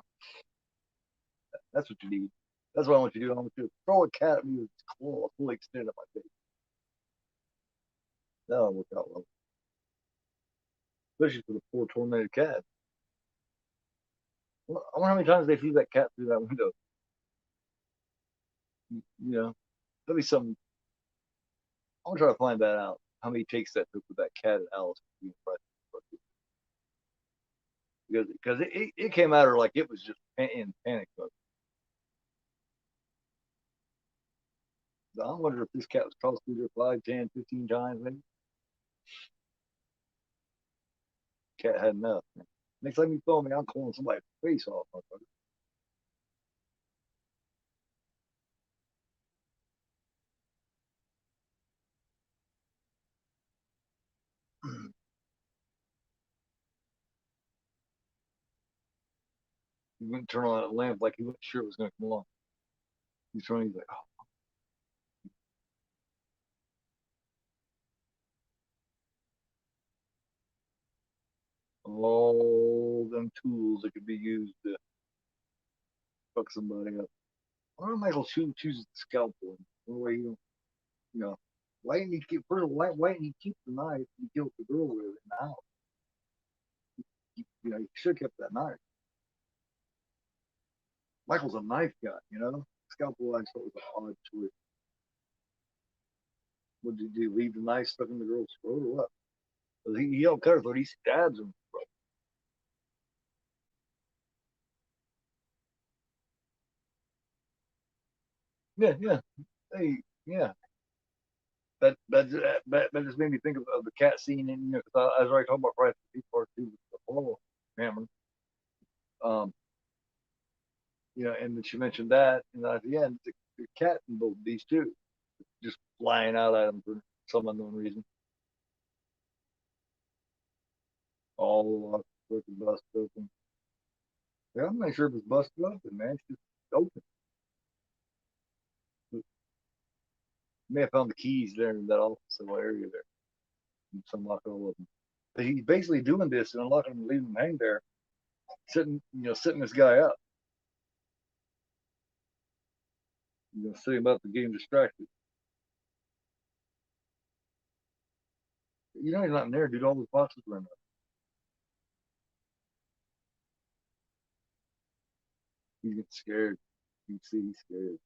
that's what you need. That's what I want you to do. I want you to throw a cat at me with its claw fully extended at my face. That'll work out well. Especially for the poor tormented cat. Well, I wonder how many times they feed that cat through that window. You know, that'd be something. I'm gonna try to find that out. How many takes that took with that cat and Alice being because it came at her like it was just in panic mode. So I wonder if this cat was tossed through there 5, 10, 15 times, maybe. Cat had enough. Next time you phone me, I'm calling somebody's face off, motherfucker. He wouldn't turn on that lamp like he wasn't sure it was going to come along. He's trying to like, oh, all them tools that could be used to fuck somebody up. Why don't Michael choose the scalpel? Why you don't, you know, why didn't he keep, first of all, why didn't he keep the knife he killed the girl with in the house? You know, he should have kept that knife. Michael's a knife guy, you know? Scalpel, I thought was an odd choice. What did he do? Leave the knife stuck in the girl's throat or what? Because he don't cut her throat, he stabs him. Yeah, yeah. Hey, yeah. That just made me think of the cat scene. And, you know, cause I was already talking about Friday the Part 2 with the Paul hammer. Um, you know, and then she mentioned that, and at the end, the cat in both these two, just flying out at him for some unknown reason. All fucking busted open. Yeah, I'm not sure if it's busted open, man. It's just open. May have found the keys there in that office area there. And unlock all of them. But he's basically doing this and unlocking them, leaving them hang there, setting this guy up. Setting him up to get him distracted. You know he's not in there, dude. All those boxes were in there. He's getting scared. You can see he's scared.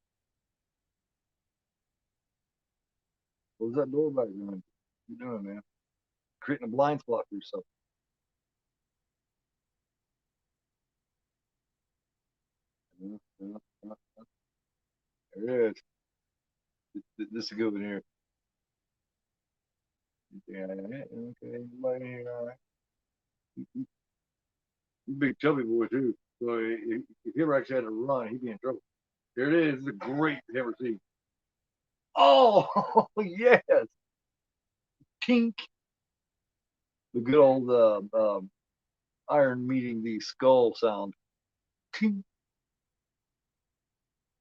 What was that door back doing? What you doing, man? Creating a blind spot for yourself. Yeah, yeah, yeah. There it is. This is a good one here. Yeah, okay. Everybody here, all right. Big chubby boy too. So if he ever actually had to run, he'd be in trouble. There it is. It's a great ever see. Oh yes, tink. The good old iron meeting the skull sound. Tink.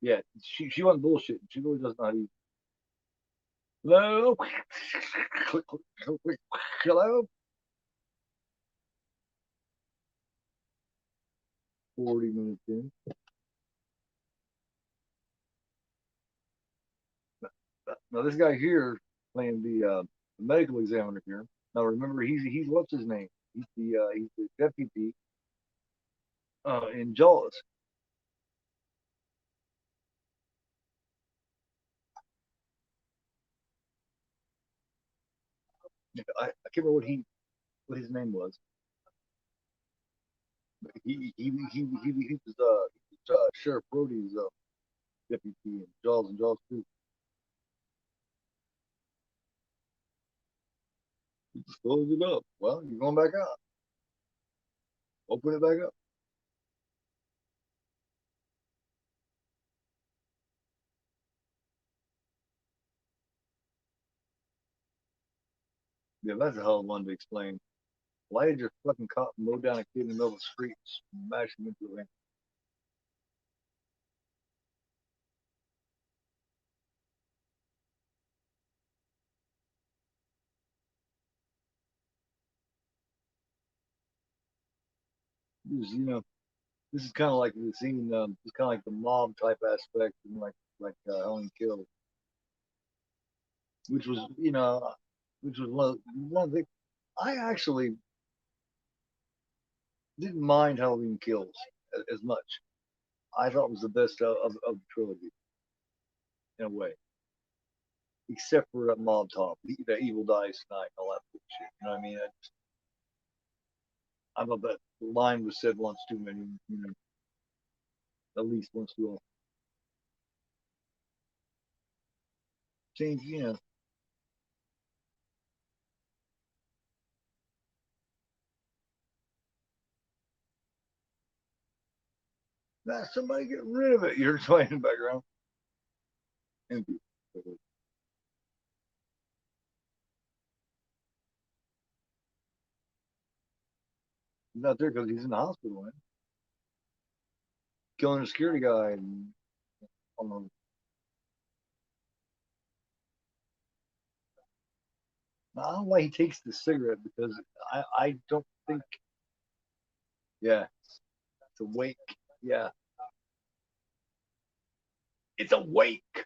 Yeah, she wasn't bullshitting. She really does not eat. Hello, click, click, click, click. Hello. 40 minutes in. Now this guy here playing the medical examiner here. Now remember, he's what's his name? He's the deputy in Jaws. I can't remember what his name was. He was Sheriff Brody's deputy in Jaws and Jaws 2. He just closed it up. Well, you're going back out. Open it back up. Yeah, that's a hell of one to explain. Why did your fucking cop mow down a kid in the middle of the street and smash him into a van? This is kind of like the scene. It's kind of like the mob type aspect, and like Helen Kill, which was which was one of the. I actually didn't mind Halloween Kills as much. I thought it was the best of the trilogy in a way, except for that Mob Top, the Evil Dies Tonight, and all that shit. You know what I mean? I thought that line was said once too many. At least once too often. Change, nah, somebody get rid of it. You're playing in the background. Empty. He's not there because he's in the hospital, man. Killing a security guy. And, um, I don't know why he takes the cigarette because I don't think, yeah, it's awake. Yeah, it's awake.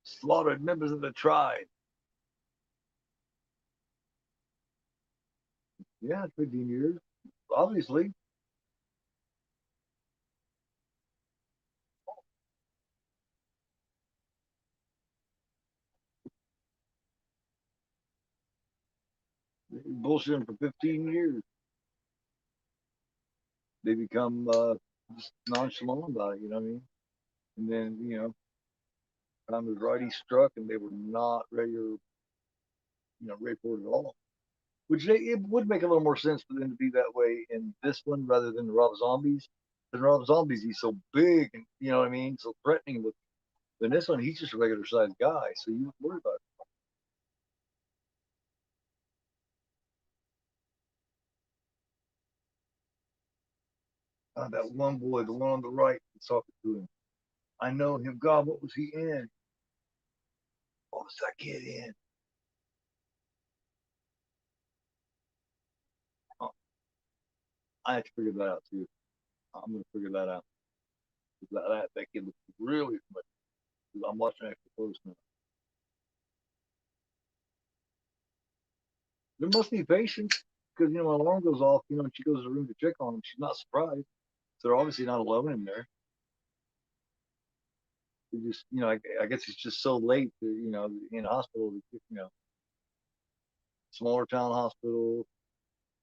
Slaughtered members of the tribe. Yeah, 15 years. Obviously, bullshitting for 15 years. They become just nonchalant about it, you know what I mean? And then, time was right, he struck, and they were not ready for it at all. Which it would make a little more sense for them to be that way in this one rather than the Rob Zombies. Because Rob Zombies, he's so big, and you know what I mean, so threatening. With in this one, he's just a regular sized guy, so you wouldn't worry about it. That one boy, the one on the right, was talking to him. I know him. God, what was he in? What was that kid in? Oh, I have to figure that out too. I'm gonna figure that out. That kid looks really much. I'm watching extra close now. There must be patience because when alarm goes off, and she goes to the room to check on him, she's not surprised. So they're obviously not alone in there. They just, I guess it's just so late, that, in hospital, smaller town hospital.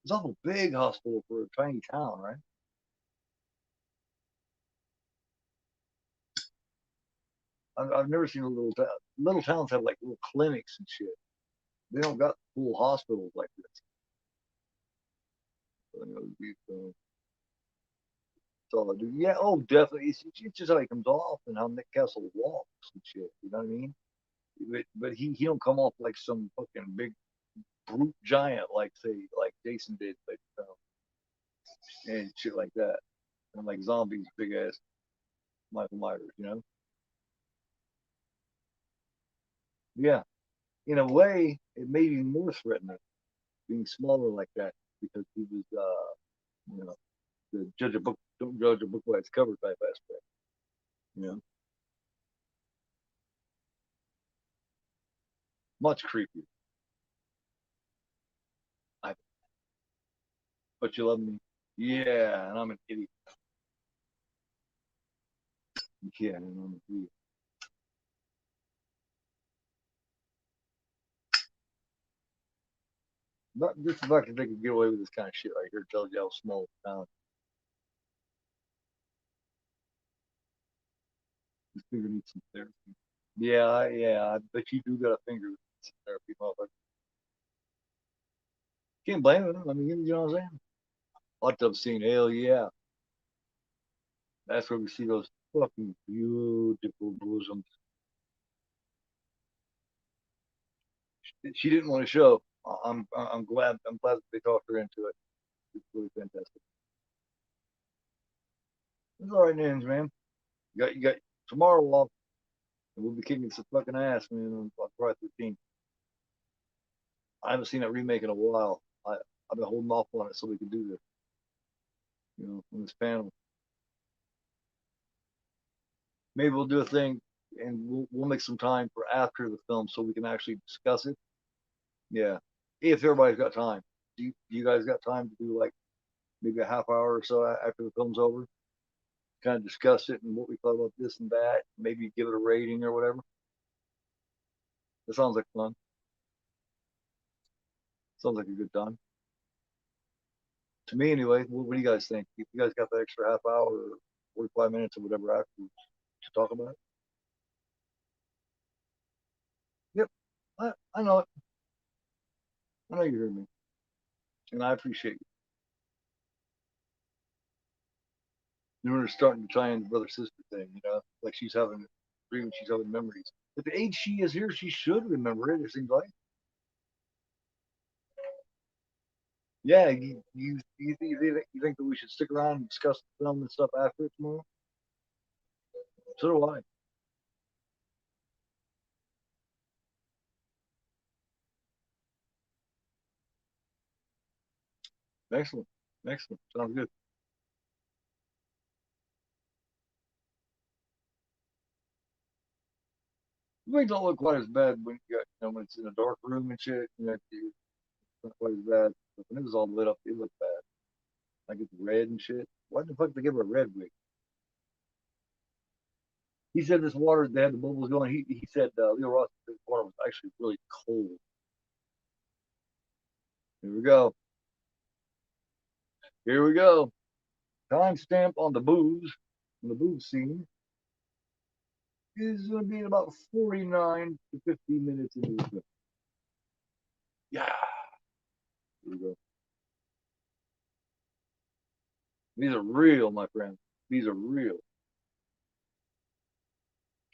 It's an awful big hospital for a tiny town, right? I've never seen a little town. Little towns have like little clinics and shit. They don't got full hospitals like this. So, that's all I do. Yeah, oh, definitely. It's just how he comes off and how Nick Castle walks and shit. You know what I mean? But he don't come off like some fucking big brute giant like say like Jason did, but and shit like that. And like zombies, big ass Michael Myers. Yeah, in a way, it made him more threatening being smaller like that because he was, you know, the judge a book, don't judge a book by its cover type aspect. You know, much creepier. I, but you love me. Yeah, and I'm an idiot. Yeah, and I'm an idiot. But just the fact that they could get away with this kind of shit right here tells you how small the town. This finger needs some therapy. Yeah, yeah, I bet you do got a finger with some therapy, motherfucker. Can't blame it. I mean, you know what I'm saying? Hot tub scene, hell yeah. That's where we see those fucking beautiful bosoms. She didn't want to show. I'm glad that they talked her into it. It's really fantastic. It's all right, names, man. You got tomorrow off, and we'll be kicking some fucking ass, man, on Friday 13th. I haven't seen that remake in a while. I've been holding off on it so we can do this, on this panel. Maybe we'll do a thing, and we'll make some time for after the film so we can actually discuss it. Yeah, if everybody's got time. Do you guys got time to do like maybe a half hour or so after the film's over? Kind of discuss it and what we thought about this and that. Maybe give it a rating or whatever. That sounds like fun. Sounds like a good time. To me, anyway. What do you guys think? If you guys got the extra half hour or 45 minutes or whatever after to talk about it? Yep. I know it. I know you hear me. And I appreciate you. We're starting to tie in the brother sister thing, like she's having dreams, she's having memories. At the age she is here, she should remember it, it seems like. Yeah, you think that we should stick around and discuss the film and stuff after it tomorrow? So do I. Excellent. Excellent. Sounds good. It don't look quite as bad when when it's in a dark room and shit. It's not quite as bad. But when it was all lit up, it looked bad. Like it's red and shit. Why the fuck did they give her a red wig? He said this water, they had the bubbles going. He said Leo Ross said this water was actually really cold. Here we go. Here we go. Timestamp on the booze scene is going to be about 49 to 50 minutes into the film. Yeah. Here we go. These are real, my friend. These are real.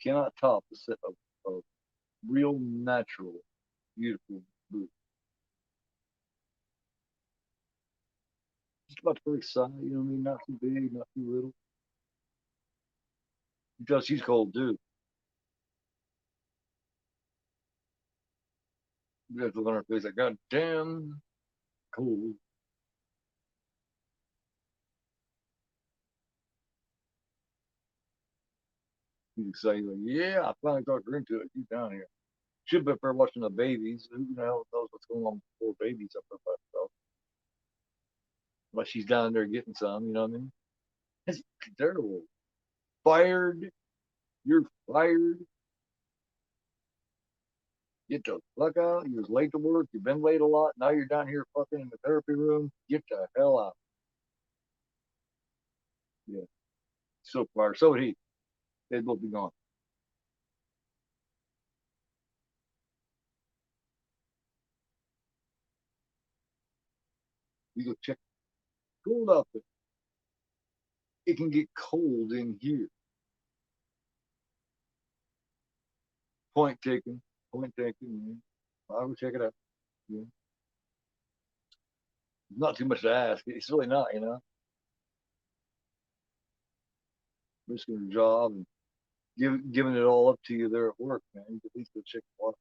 Cannot top the set of real, natural, beautiful booze. Just about the perfect size, you know what I mean? Not too big, not too little. Because she's cold too. You have to look on her face like, God damn, cold. He's excited, like, yeah, I finally talked her into it. She's down here. Should be up there watching the babies. Who the hell knows what's going on with poor babies up there by herself? But she's down there getting some, you know what I mean? It's terrible. Fired. You're fired. Get the fuck out. You was late to work. You've been late a lot. Now you're down here fucking in the therapy room. Get the hell out. Yeah. So far. So would he. They'd both be gone. You go check cold out there. It can get cold in here. Point taken. Point taken. I will check it out. Yeah. Not too much to ask. It's really not, you know. Risking your job and giving it all up to you there at work, man. You can at least go check the water.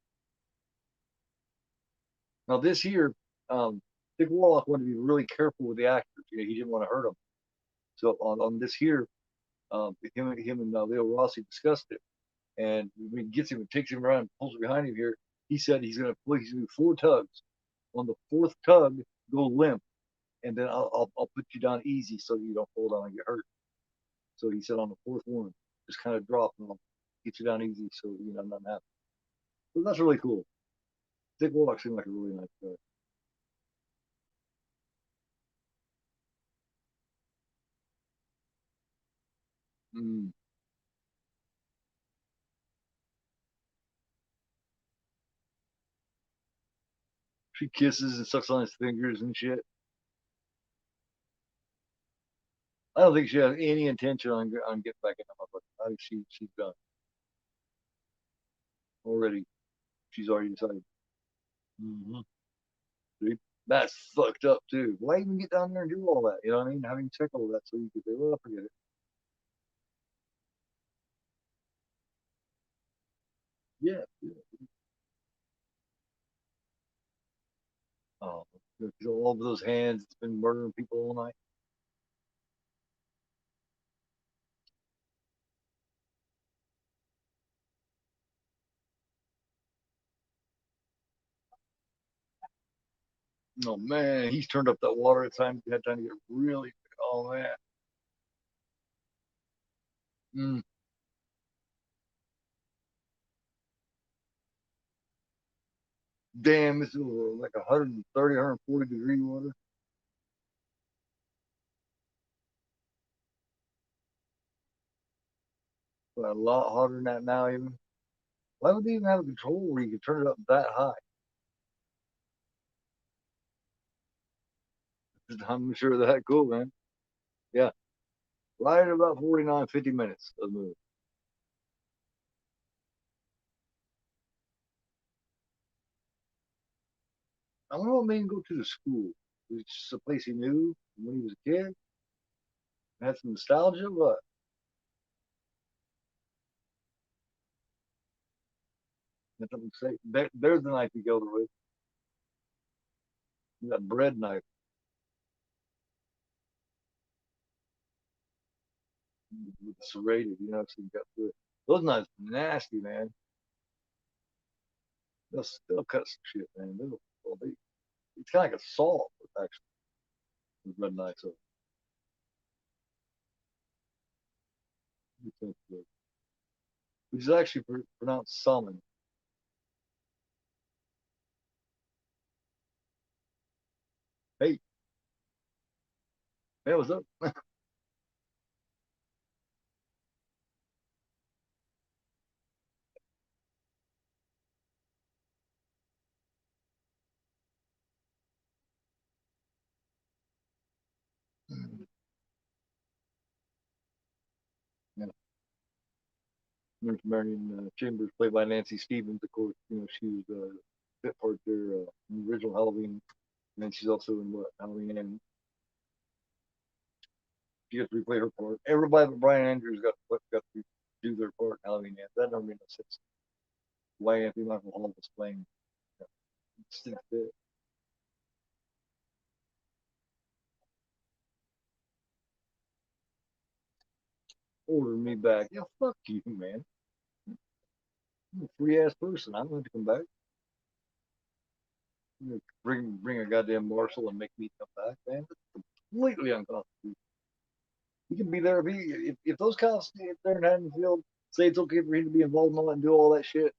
Now this here, Dick Warlock wanted to be really careful with the actors. You know, he didn't want to hurt them. So on this here, him and Leo Rossi discussed it, and when he gets him and takes him around and pulls him behind him here, he said he's gonna do 4 tugs. On the fourth tug, go limp, and then I'll put you down easy so you don't fall down and get hurt. So he said on the fourth one, just kind of drop and I'll get you down easy so you know nothing happens. So that's really cool. Dick Warlock seemed like a really nice guy. Mm. She kisses and sucks on his fingers and shit. I don't think she has any intention on getting back in the motherfucker. I think she's done already. She's already decided. Mm-hmm. See? That's fucked up too. Why even get down there and do all that? You know what I mean? Having check all that so you could say, well, forget it. Yeah. Yeah. Oh, all of those hands. It's been murdering people all night. Oh man, he's turned up that water at times. He had time to get really. Oh man. Mm. Damn, this is like 130, 140 degree water. But a lot hotter than that now, even. Why would they even have a control where you can turn it up that high? I'm sure that cool, man. Yeah, right at about 49, 50 minutes of the movie. I don't know what made him go to the school. It was just a place he knew when he was a kid. Had some nostalgia, but nothing to say. There's the knife he killed her with. That bread knife with the serrated, you know, so you got through it. Those knives nasty, man. They'll cut some shit, man. It's kind of like a saw, actually, with red knives. So, which is actually pronounced salmon. Hey, man, what's up? Yeah. Nurse Marion Chambers, played by Nancy Stevens, of course. You know, she was a bit part there in the original Halloween, and then she's also in what Halloween, and she gets to replay her part. Everybody but Brian Andrews got to do their part in Halloween. Ends. That don't make no sense. Why Anthony Michael Hall was playing Steve Pitt. Order me back. Yeah, fuck you, man. I'm a free ass person. I'm going to come back. Bring a goddamn marshal and make me come back, man. That's completely unconstitutional. He can be there if those cops stay there in Haddonfield say it's okay for him to be involved in all that and do all that shit.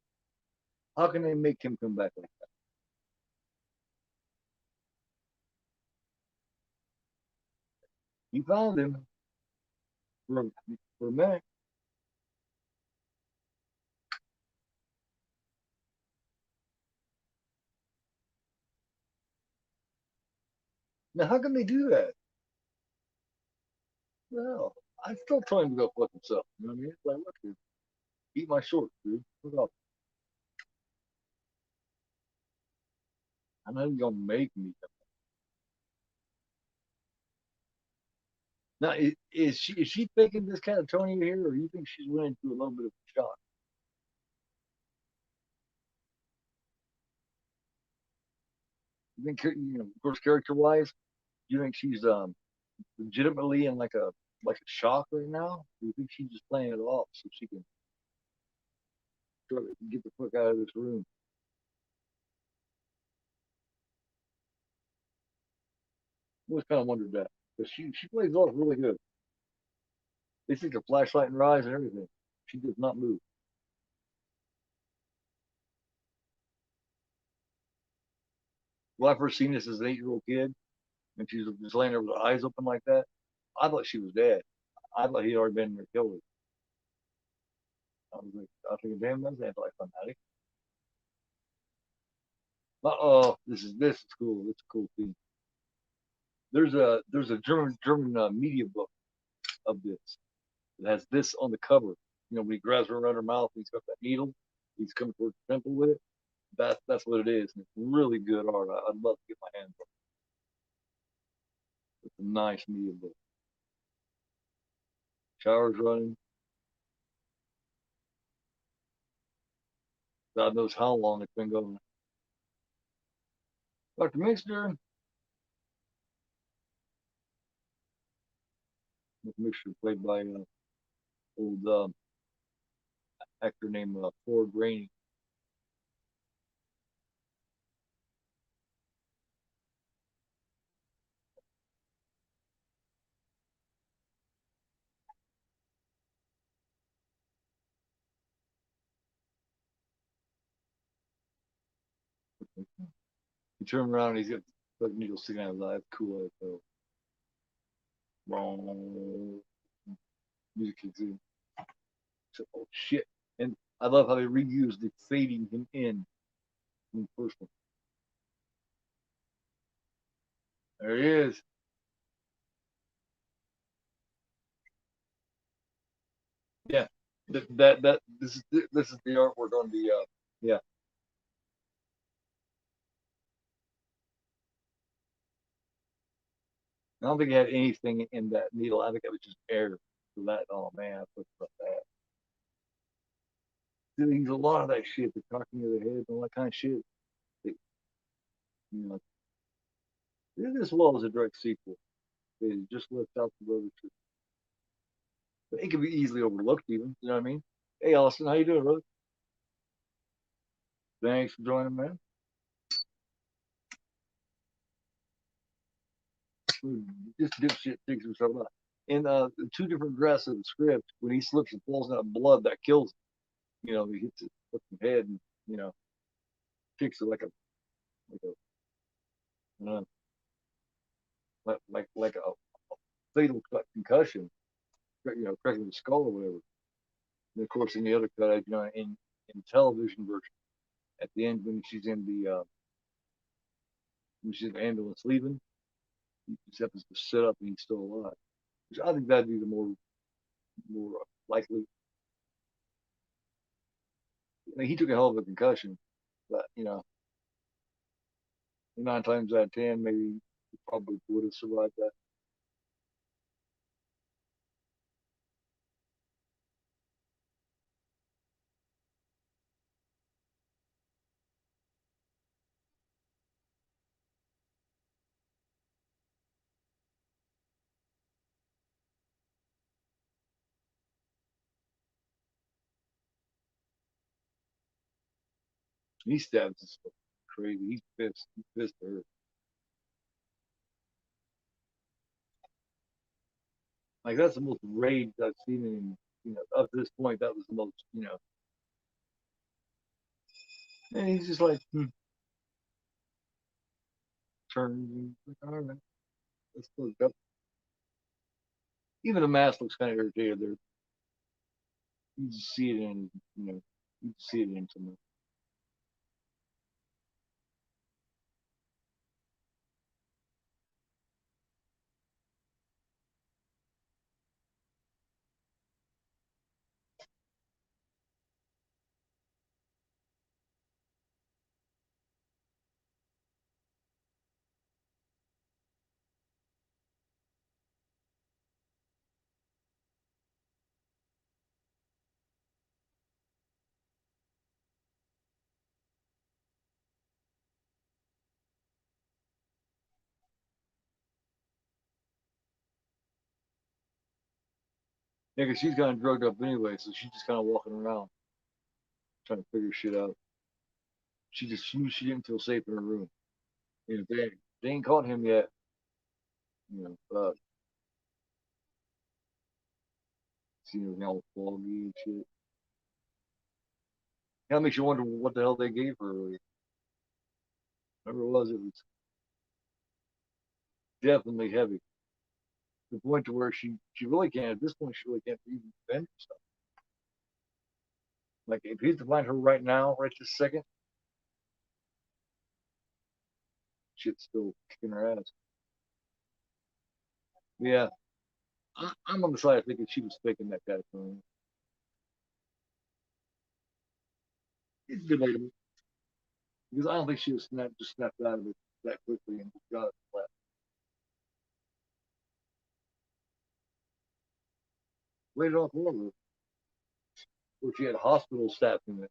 How can they make him come back like that? You found him for for a minute. Now, how can they do that? Well, I still tell him to go fuck himself. You know what I mean? It's like, look, dude, eat my shorts, dude. Look up. I know you're gonna make me. Now, is she faking this catatonia here, or you think she's went into a little bit of a shock? You think, of course, character wise, you think she's legitimately in like a shock right now? Or you think she's just playing it off so she can sort of get the fuck out of this room? I always kind of wondered that because she plays off really good. They see the flashlight and rise and everything. She does not move. Well, I first seen this as an 8-year-old kid, and she's just laying there with her eyes open like that. I thought she was dead. I thought he'd already been there killed her. I was thinking, damn, that's anti-fanatic. Oh, this is cool. It's a cool thing. There's a German media book of this. It has this on the cover. When he grabs her around her mouth, and he's got that needle. He's coming towards the temple with it. That's what it is. And it's really good art. I'd love to get my hands on it. It's a nice media book. Showers running. God knows how long it's been going. Dr. Mixter. Mixter played by old actor named Ford Rainey. He turned around and he's got the needle sticking out of his eye. Cool. So, wrong. Music kicks in. So, oh shit. And I love how they reused the fading him in the first one. There he is. Yeah. That this is the artwork on the yeah. I don't think it had anything in that needle. I think it was just air. So that, oh man, I put about that. There's a lot of that shit, the cocking of the head and all that kind of shit. They, you know, did as well as a direct sequel. They just left out the other two. But it can be easily overlooked, even. You know what I mean? Hey, Austin, how you doing, brother? Thanks for joining, man. This dipshit thinks himself out. In two different drafts of the script, when he slips and falls out of blood, that kills him. He hits his fucking head and you know kicks it uh, like a fatal concussion, cracking the skull or whatever. And of course, in the other cut, in television version, at the end when she's in the ambulance leaving, he just happens to sit up and he's still alive. Which I think that'd be the more likely. He took a hell of a concussion, but 9 times out of 10, maybe he probably would have survived that. He stabs us crazy. He's pissed. He's pissed at her. Like that's the most rage I've seen in up to this point. That was the most and he's just like turns. Like, all right, let's go. Even the mask looks kind of irritated there. You just see it in you just see it in somewhere. Yeah, because she's kind of drugged up anyway, so she's just kind of walking around trying to figure shit out. She knew she didn't feel safe in her room. You know, they ain't caught him yet. You know, seeing everything all foggy and shit. That makes you wonder what the hell they gave her. Whatever it was definitely heavy. To the point to where she really can't. At this point, she really can't even defend herself. Like if he's to find her right now, right this second, shit's still kicking her ass. Yeah, I'm on the side of thinking she was faking that catatonic. It's debatable because I don't think she was just snapped out of it that quickly and just got it left. Rated off horror, where she had hospital staff in it.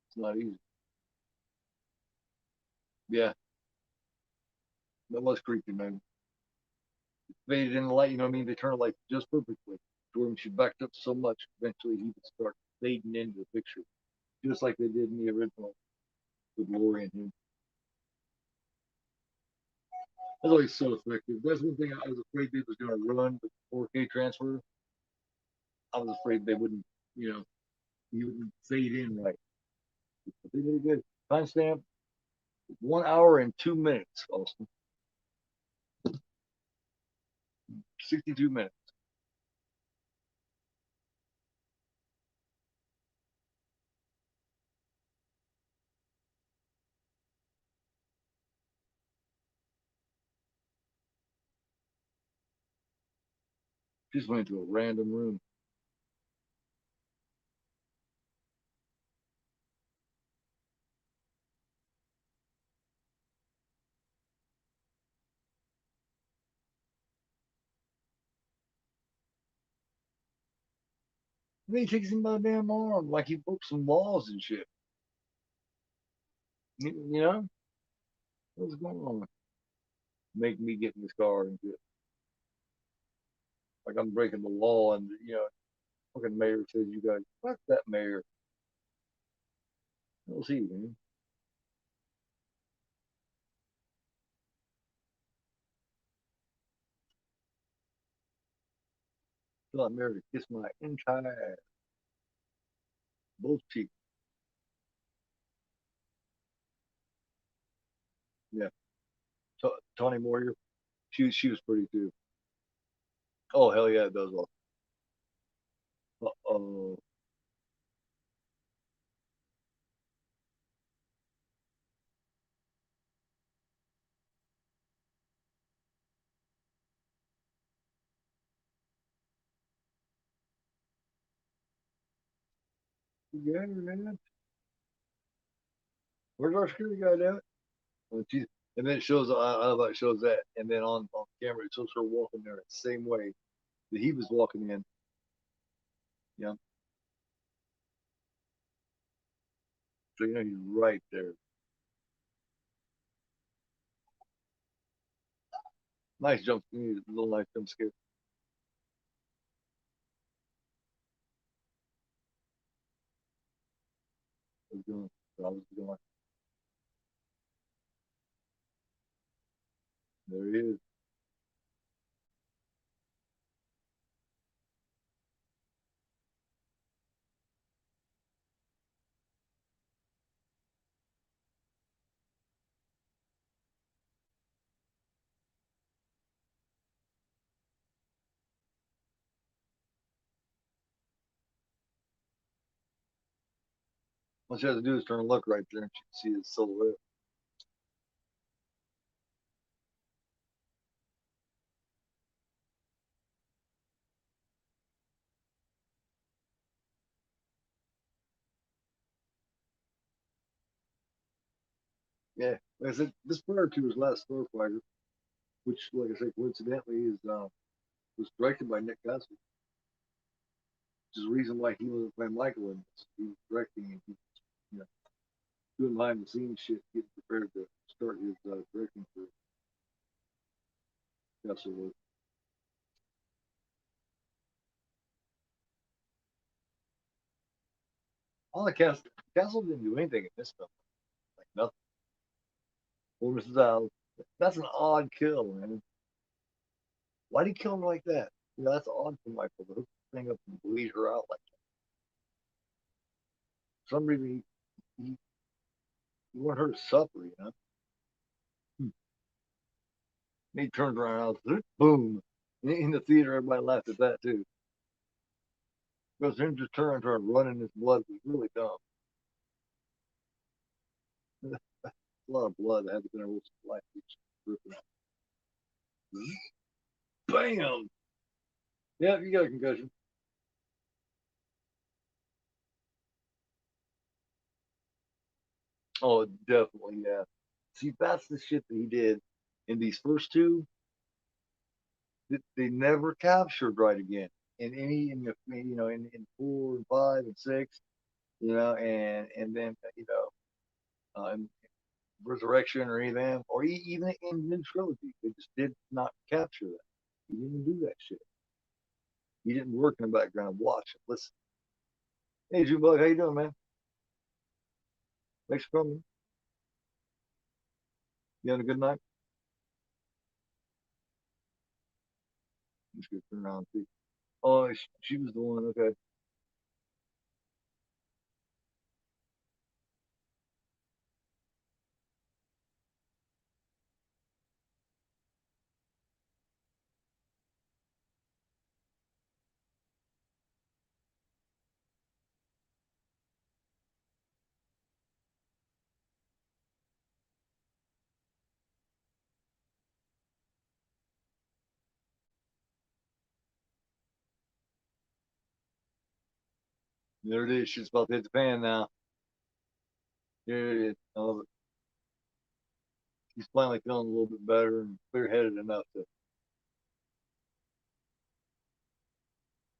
It's not easy. Yeah, that was creepy, man. Faded in the light, you know what I mean? They turned the light just perfectly. To where when she backed up so much, eventually he would start fading into the picture, just like they did in the original with Lori and him. That's always so effective. That's one thing I was afraid they was going to run with 4K transfer. I was afraid they wouldn't, you know, he wouldn't fade in right. But they did good. Timestamp 1 hour and 2 minutes, Austin. 62 minutes. Just went into a random room. And then he takes him by the damn arm like he broke some laws and shit. You know? What's going on? Make me get in this car and shit. Like I'm breaking the law and, you know, fucking mayor says you guys, fuck that mayor. We'll see, man. Tell that mayor to kiss my entire ass. Both cheeks. Yeah. Tony Moyer. She was pretty too. Oh hell yeah, it does all. Uh-oh. Yeah, man. Where's our security guy at? And, and then it shows, I love how it shows that. And then on camera, it shows her walking there the same way that he was walking in. Yeah. So, you know, he's right there. Nice jump. Little nice jump scare. I was doing. I was doing. There he is. All she has to do is turn and look right there and she can see his silhouette. Yeah. Like I said, this prior to his last Starfighter, which, like I said, coincidentally is was directed by Nick Castle, which is the reason why he wasn't playing Michael in this. He was directing and he, you know, doing behind the scenes shit, getting prepared to start his directing career. Yes, it was. All the castle didn't do anything in this film. Like nothing. Poor Mrs. Al. That's an odd kill, man. Why'd he kill him like that? You know, that's odd for Michael to hook the thing up and bleed her out like that. For some reason, he wanted her to suffer, you know? Hmm. And he turned around, boom. In the theater, everybody laughed at that, too. Because him just turning and running his blood was really dumb. A lot of blood that had been able to life. Bam! Yeah, you got a concussion. Oh, definitely, yeah. See, that's the shit that he did in these first two. They never captured right again in any in the in 4 and 5 and 6, and then in Resurrection or any of them, or even in the trilogy, they just did not capture that. He didn't do that shit. He didn't work in the background, watch it, listen. Hey, Jubug, how you doing, man? Thanks for coming. You having a good night? Just gonna turn around and see. Oh, she was the one. Okay. There it is. She's about to hit the fan now. There it is. I love it. She's finally feeling a little bit better and clear-headed enough to.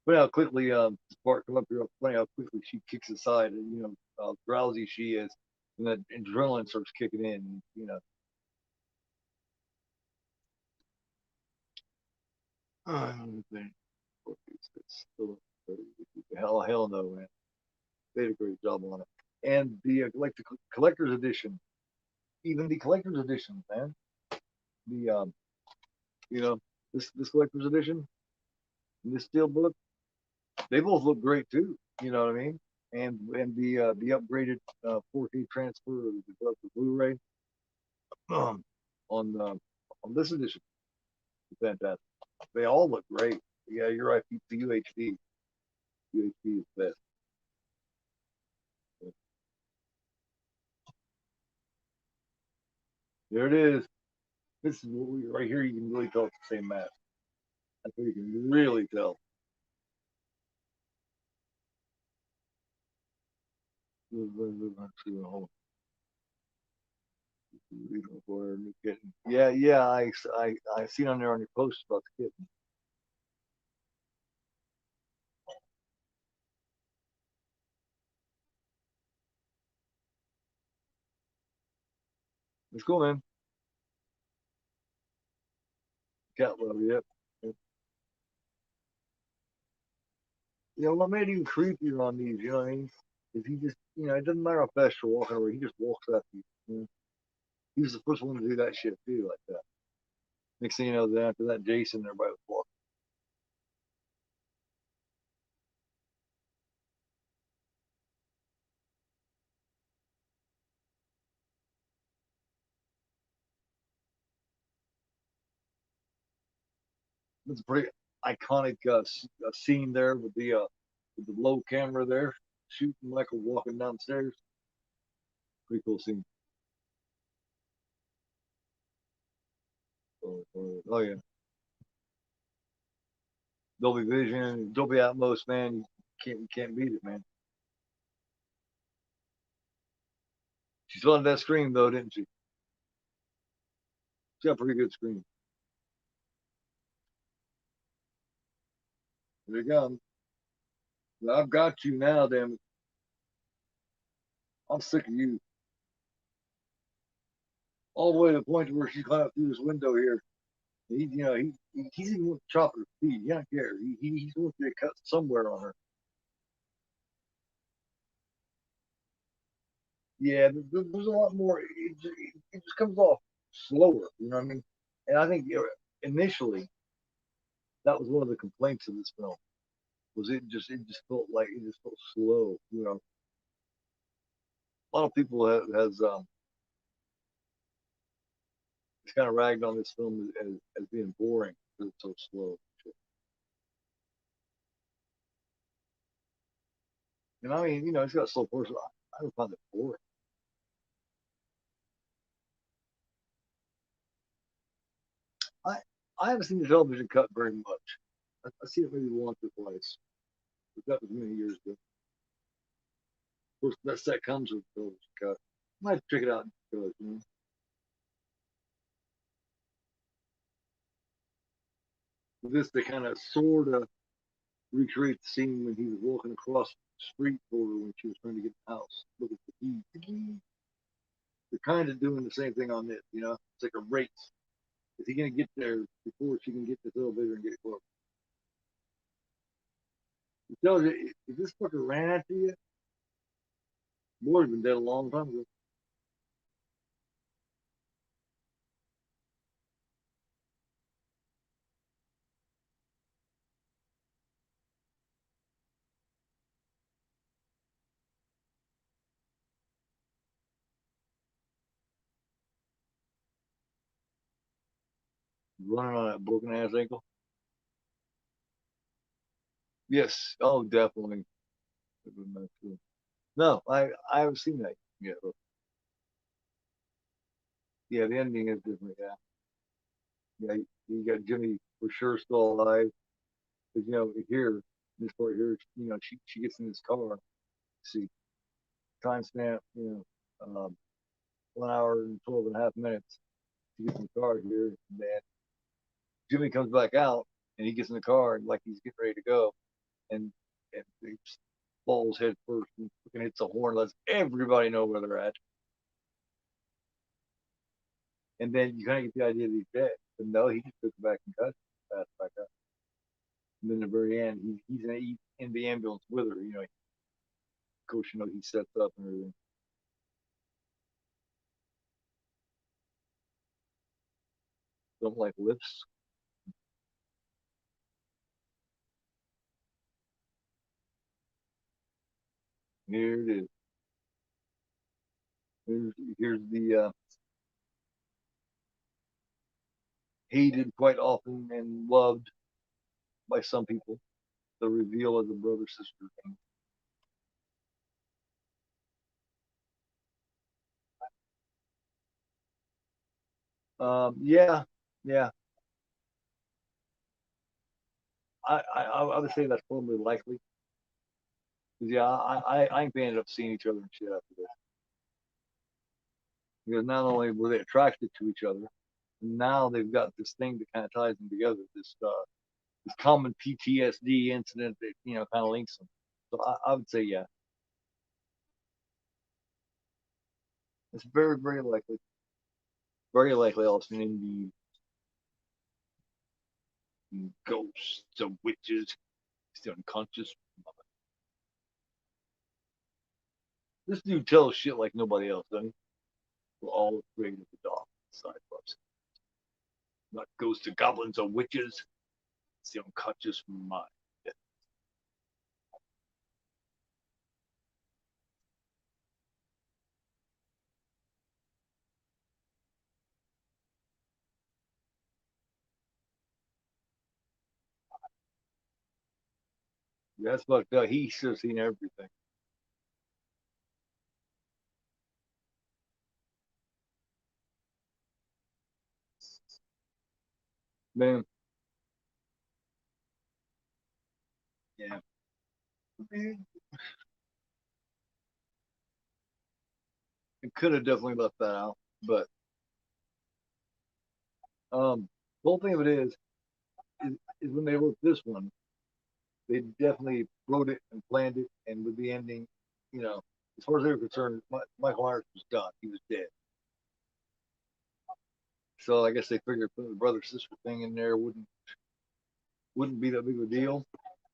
But how quickly Spark come up here. Funny how quickly she kicks aside. And, how drowsy she is, and that adrenaline starts kicking in. I don't think. It's still, hell no, man. They did a great job on it. And the collector's edition, even the collector's edition, man. The you know, this collector's edition, and this steel book, they both look great too. You know what I mean? And the upgraded 4K transfer of the Blu-ray um, on this edition, fantastic. They all look great. Yeah, you're right. The UHD, UHD is best. There it is. This is what right here. You can really tell it's the same mask. That's what you can really tell. Yeah, yeah. I seen on there on your post about the kitten. It's cool, man. Cat love, yep. What made him creepier on these, you know what I mean? Is he just, it doesn't matter how fast you're walking away, he just walks after you. He was the first one to do that shit too, like that. Next thing you know, then after that, Jason, everybody was walking. It's a pretty iconic scene there with the low camera there, shooting Michael walking downstairs. Pretty cool scene. Oh yeah, Dolby Vision, Dolby Atmos, man, you can't beat it, man. She still had that screen though, didn't she? She got a pretty good screen. There you go. I've got you now, damn it. I'm sick of you. All the way to the point where she climbed through this window here. He's even with chopper feet. He don't care. He's going to get cut somewhere on her. Yeah, there's a lot more. It just comes off slower. You know what I mean? And I think initially that was one of the complaints of this film was it just felt like it just felt slow. A lot of people has it's kind of ragged on this film as being boring because it's so slow. And I mean, it's got slow portion. I don't find it boring. I I haven't seen the television cut very much. I see it maybe once or twice. But that was many years ago. Of course, that comes with the television cut. I might check it out because. This they kind of sort of recreate the scene when he was walking across the street for her when she was trying to get the house. Look at the key. They're kind of doing the same thing on this. It's like a race. Is he going to get there before she can get this elevator and get close? It tells you if this fucker ran after you, boy's been dead a long time ago. Running on that broken ass ankle. Yes. Oh, definitely. No, I haven't seen that yet. But yeah, the ending is different. Yeah, yeah. You got Jimmy for sure still alive. Because here this part here, she gets in this car. See, timestamp. 1 hour and 12.5 minutes. She gets in the car here, and then Jimmy comes back out, and he gets in the car and like he's getting ready to go, and he falls head first and hits the horn, lets everybody know where they're at, and then you kind of get the idea that he's dead, but no, he just took it back and cut, passed back up, and then at the very end, he's in the ambulance with her. Of course, he sets up and everything. Don't like lifts. Here it is. Here's the hated quite often and loved by some people. The reveal of the brother sister thing. Yeah, yeah. I would say that's probably likely. 'Cause, yeah, I think they ended up seeing each other and shit after this. Because not only were they attracted to each other, now they've got this thing that kind of ties them together. This common PTSD incident that kind of links them. So I would say yeah, it's very very likely. Very likely also in the ghosts of witches, the unconscious. This dude tells shit like nobody else, doesn't he? We're all afraid of the dark side of us. Not ghosts of goblins or witches. It's the unconscious mind. That's fucked up. He should have seen everything. Man, yeah. It could have definitely left that out. But the whole thing of it is when they wrote this one, they definitely wrote it and planned it, and with the ending, as far as they were concerned, Michael Myers was done. He was dead. So I guess they figured putting the brother sister thing in there wouldn't be that big of a deal.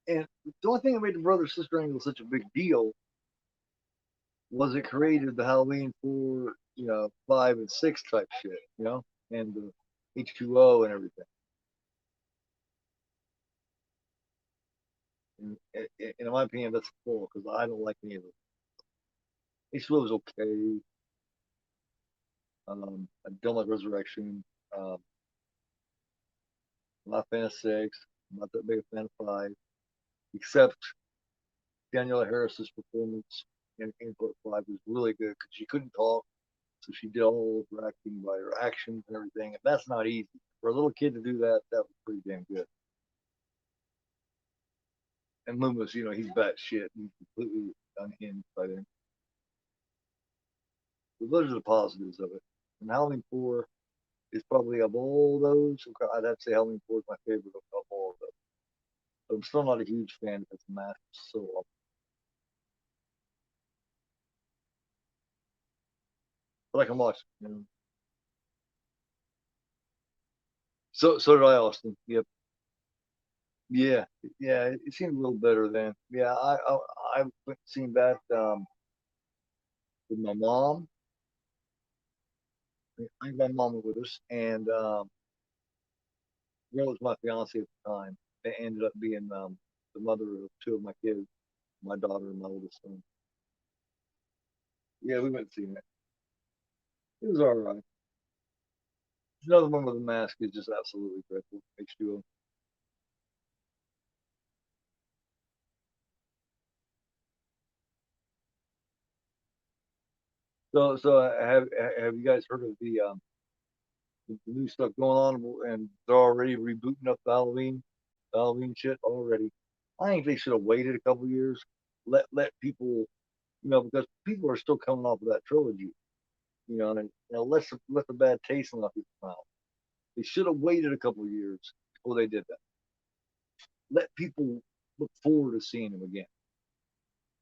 And the only thing that made the brother sister angle such a big deal was it created the Halloween 4, 5 and 6 type shit, and the H2O and everything. And in my opinion, that's cool because I don't like any of it. H2O is okay. I don't like Resurrection. Um, I'm not a fan of 6. I'm not that big a fan of 5, except Daniela Harris's performance in part 5 was really good because she couldn't talk, so she did all of her acting by her actions and everything, and that's not easy for a little kid to do that. That was pretty damn good. And Loomis, he's bat shit. He's completely unhinged by then. So those are the positives of it. And Halloween 4 is probably of all those. I'd have to say Halloween 4 is my favorite of all of those. But I'm still not a huge fan because the mask is so awful. But I can watch it. So did I, Austin. Yep. Yeah, yeah. It seemed a little better then. Yeah, I went and seen that with my mom. I think my mom was with us, and girl was my fiance at the time. It ended up being the mother of two of my kids, my daughter and my oldest son. Yeah, we went and seen it. It was all right. Another one with a mask is just absolutely dreadful. H2O. So have you guys heard of the new stuff going on, and they're already rebooting up the Halloween shit already. I think they should have waited a couple years, let people, because people are still coming off of that trilogy, and let the bad taste in people's mouth. They should have waited a couple years before they did that. Let people look forward to seeing him again.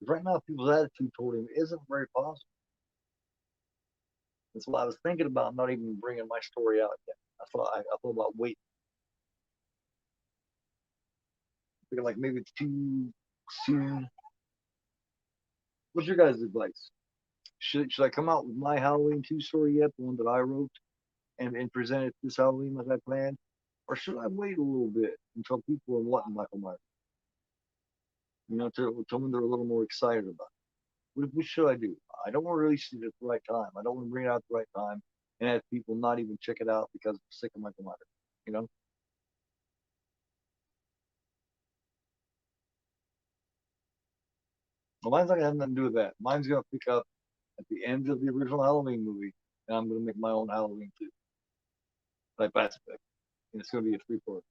Right now, people's attitude toward him isn't very positive. That's why I was thinking about not even bringing my story out yet. I thought about waiting, thinking like maybe it's too soon. What's your guys' advice? Should I come out with my Halloween 2 story yet, the one that I wrote, and present it this Halloween like I planned? Or should I wait a little bit until people are wanting Michael Myers? Tell them they're a little more excited about it. What should I do? I don't want to release it at the right time. I don't want to bring it out at the right time and have people not even check it out because they're sick of Michael Myers. You know? Well, mine's not going to have nothing to do with that. Mine's going to pick up at the end of the original Halloween movie, and I'm going to make my own Halloween too, like Pacific. And it's going to be a 3 part.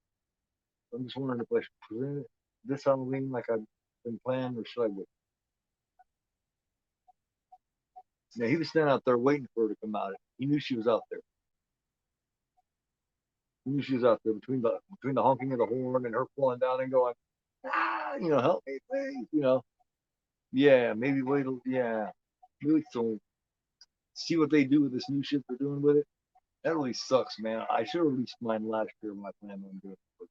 I'm just wondering if I should present it this Halloween like I've been planning, or should I wait? Now, he was standing out there waiting for her to come out. He knew she was out there. He knew she was out there between the honking of the horn and her pulling down and going, help me, please. Yeah, maybe wait. Yeah, maybe so. See what they do with this new shit they're doing with it. That really sucks, man. I should have released mine last year when I planned on doing it.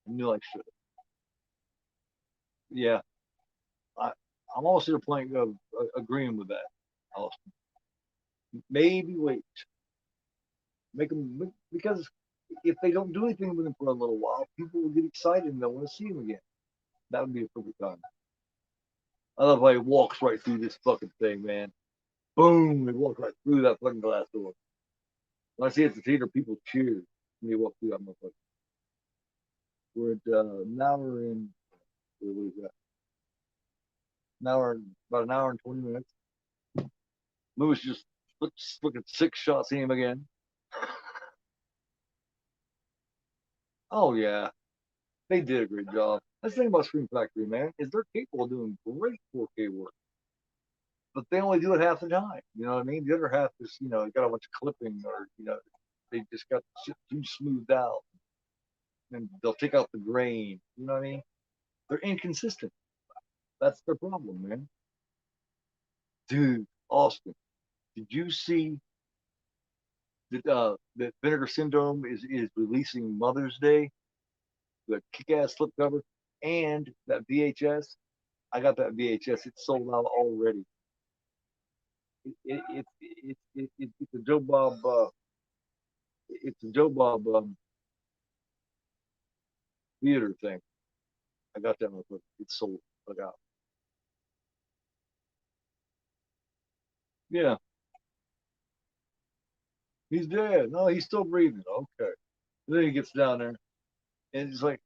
I knew I should have. Yeah, I, I'm also to the point of agreeing with that. I'll maybe wait, make them because if they don't do anything with him for a little while, people will get excited and they'll want to see him again. That would be a perfect time. I love how he walks right through this fucking thing, man. Boom! He walks right through that fucking glass door. When I see it at the theater, people cheer when he walks through that motherfucker. We're at now we're in what is that? About an hour and 20 minutes. Lewis just looking 6 shots at him again. Oh yeah, they did a great job. That's the thing about Screen Factory, man, is they're capable of doing great 4K work, but they only do it half the time. You know what I mean? The other half is, got a bunch of clipping, or they just got shit too smoothed out, and they'll take out the grain. You know what I mean? They're inconsistent. That's their problem, man. Dude, Austin, did you see that Vinegar Syndrome is releasing Mother's Day, the kick-ass slipcover, and that VHS. I got that VHS. It's sold out already. It's a Joe Bob. It's a Joe Bob theater thing. I got that one. It's sold. I got. Yeah, he's dead. No, he's still breathing. Okay. And then he gets down there, and he's like,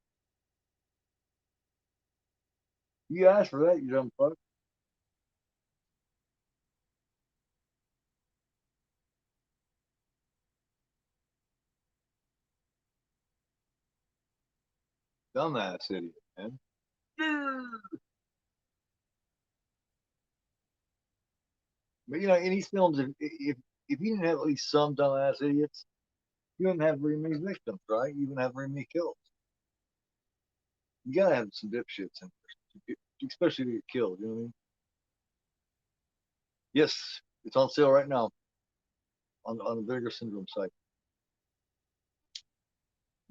"You asked for that, you dumb fuck." Dumbass idiot, man. But in these films, if you didn't have at least some dumbass idiots, you wouldn't have very many victims, right? You wouldn't have very many kills. You gotta have some dipshits in there, especially to get killed. You know what I mean? Yes, it's on sale right now on the Vinegar Syndrome site,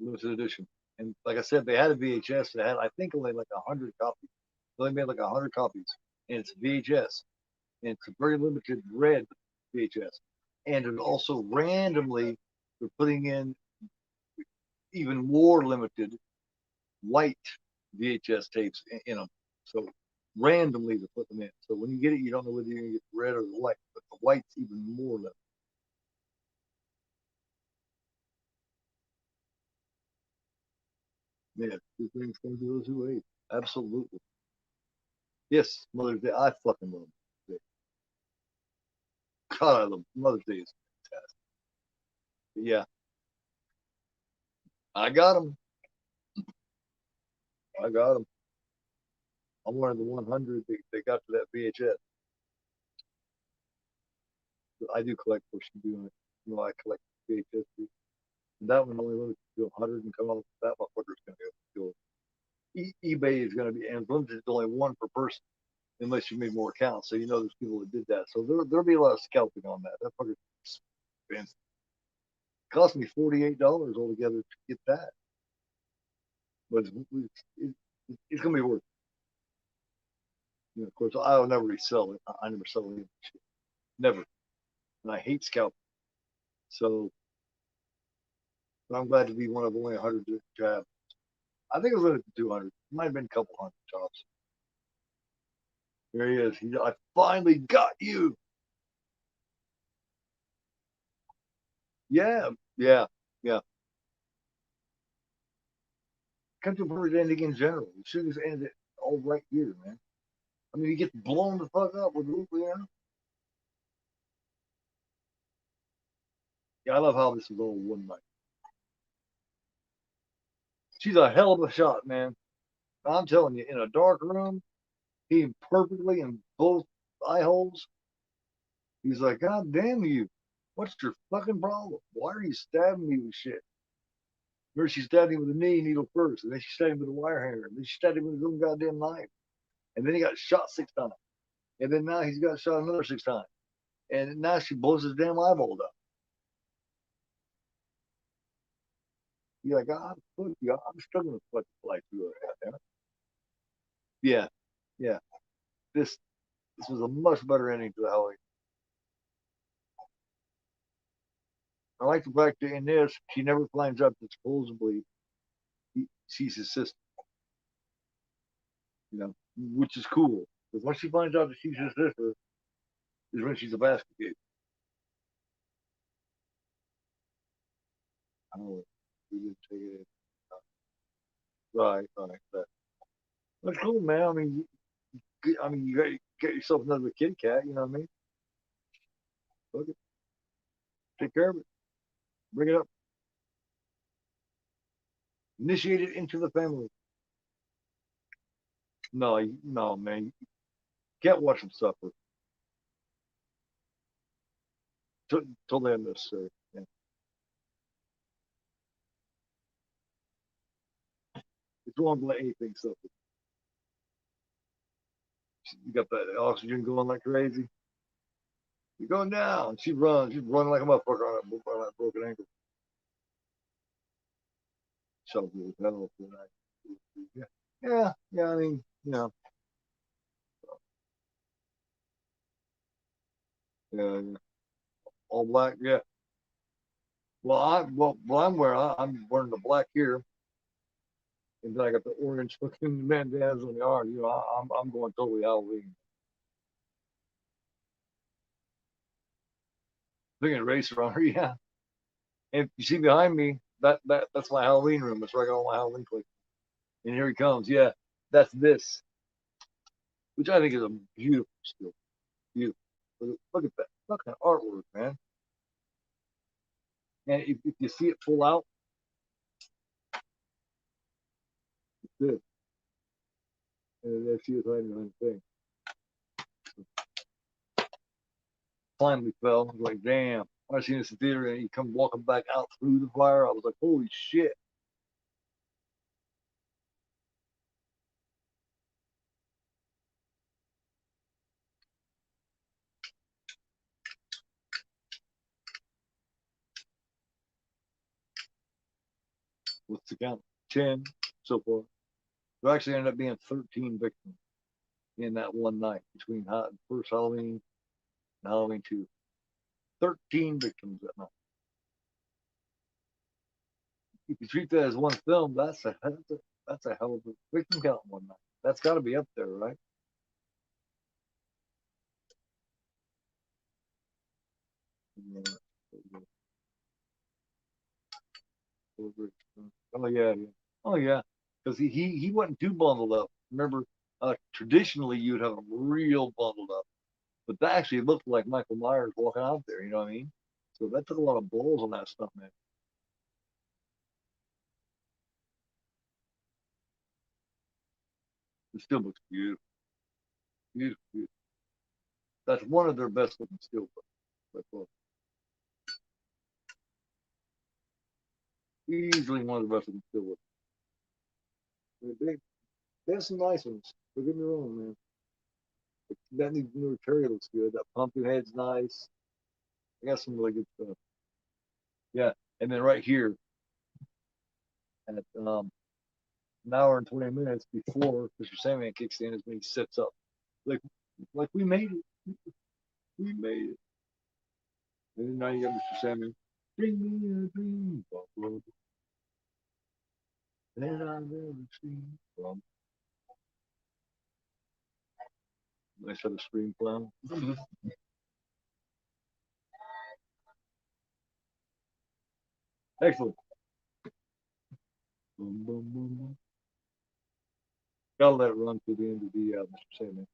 limited edition. And like I said, they had a VHS that had, I think, only like 100 copies. They only made like 100 copies, and it's VHS, and it's a very limited red VHS. And it also randomly they're putting in even more limited white VHS tapes in them. So randomly to put them in. So when you get it, you don't know whether you're gonna get the red or the white, but the white's even more limited. Yeah, two things come to those who wait. Absolutely. Yes, Mother's Day. I fucking love Mother's Day. God, I love Mother's Day is fantastic. But yeah, I got them. I got them. I'm one of the 100 they got to that VHS. I do collect what you do. I collect VHS. That one only limited to 100 and come on, that motherfucker's going to go. eBay is going to be, and limited to only one per person unless you made more accounts. So there's people that did that. So there'll be a lot of scalping on that. That fucker expensive. It cost me $48 altogether to get that, but it's going to be worth it. Of course, I'll never resell it. I never sell it. Never. And I hate scalping. So, but I'm glad to be one of only 100 to have. I think it was limited to 200. It might have been a couple hundred tops. There he is. I finally got you. Yeah, yeah, yeah. Come to a perfect ending in general. You should just end it all right here, man. I mean, you get blown the fuck up with Luke. Yeah, I love how this is all one night. She's a hell of a shot, man. I'm telling you, in a dark room, he perfectly in both eye holes. He's like, God damn you. What's your fucking problem? Why are you stabbing me with shit? Remember, she stabbed him with a knee needle first, and then she stabbed him with a wire hanger, and then she stabbed him with his own goddamn knife. And then he got shot 6 times. And then now he's got shot another 6 times. And now she blows his damn eyeball up. You're like, God, fuck you. I'm struggling to fucking fly through it. Yeah, yeah. This this was a much better ending to the Halloween. I like the fact that in this, she never finds out that supposedly she's his sister, which is cool. Because once she finds out that she's his sister, is when she's a basket case. I don't know. We didn't take it in. Right, right, right. That's cool, man. You get yourself another kitty cat. You know what I mean? Look it, take care of it, bring it up, initiate it into the family. No, no, man, you can't watch them suffer. Totally unnecessary. Yeah. It's wrong to let anything suffer. You got that oxygen going like crazy. You're going down. She runs. She's running like a motherfucker on that broken ankle. So good. Yeah. Yeah. I mean, yeah. All black. Yeah. I'm wearing the black here, and then I got the orange fucking bandanas on the arm. I'm going totally Halloween. Thinking race runner, yeah. And you see behind me, that's my Halloween room. That's where I got all my Halloween collections. And here he comes. Yeah, that's this, which I think is a beautiful skill. Beautiful. Look at that. Look at that artwork, man. And if you see it full out, it's this. And there she is hiding behind the thing. Finally fell. I was like, damn. I seen this in the theater and he come walking back out through the fire. I was like, holy shit. What's the count? 10 so far. There actually ended up being 13 victims in that one night between first Halloween and Halloween 2. 13 victims that night. If you treat that as one film, that's a hell of a victim count in one night. That's got to be up there, right? Yeah. Oh yeah, yeah. Oh yeah, because he wasn't too bundled up. Remember, traditionally you'd have him real bundled up, but that actually looked like Michael Myers walking out there. You know what I mean? So that took a lot of balls on that stuff, man. It still looks beautiful, beautiful, beautiful. That's one of their best looking still photos. Easily one of the best looking still photos. There's some nice ones. Don't get me wrong, man. That new Terry looks good. That pumpkin head's nice. I got some really good stuff. Yeah, and then right here at an hour and 20 minutes before Mr. Sandman kicks in is when he sets up. Like like we made it. We made it. And then now you got Mr. Sandman. Bring me a dream, Buffalo, that I've never seen. Nice set of screen clown. Excellent. Boom, boom, boom, boom. Gotta let it run to the end of the Mr. Sandman.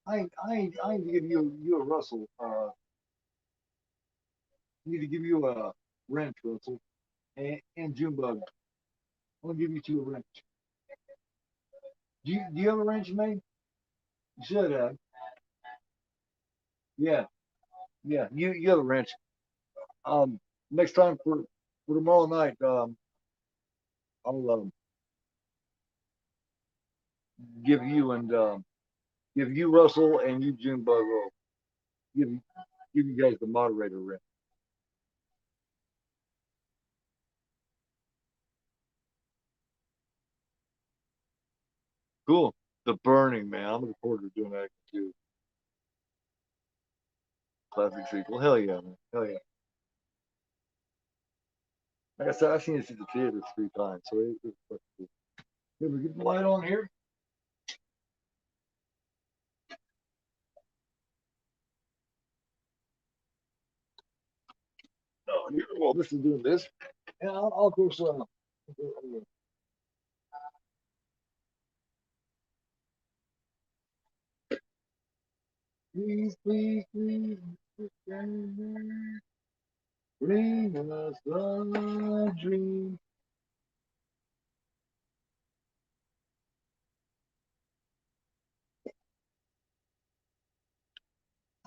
I need to give you a Russell. I need to give you a wrench, Russell, and Junebug. I'm gonna give you two a wrench. Do you have a wrench, mate? You should have. Yeah, yeah. You have a wrench. Um, Next time for tomorrow night, I'll give you and give you Russell and you Junebug. I'll give you guys the moderator wrench. Cool. The Burning Man. I'm looking forward to doing that too. Classic sequel. Hell yeah, man. Hell yeah. Like I said, I've seen this at the theater 3 times, so it's fucking cool. Here, we get the light on here. Oh, here, well, this is doing this. And I'll of course, please, please, please, bring us a dream.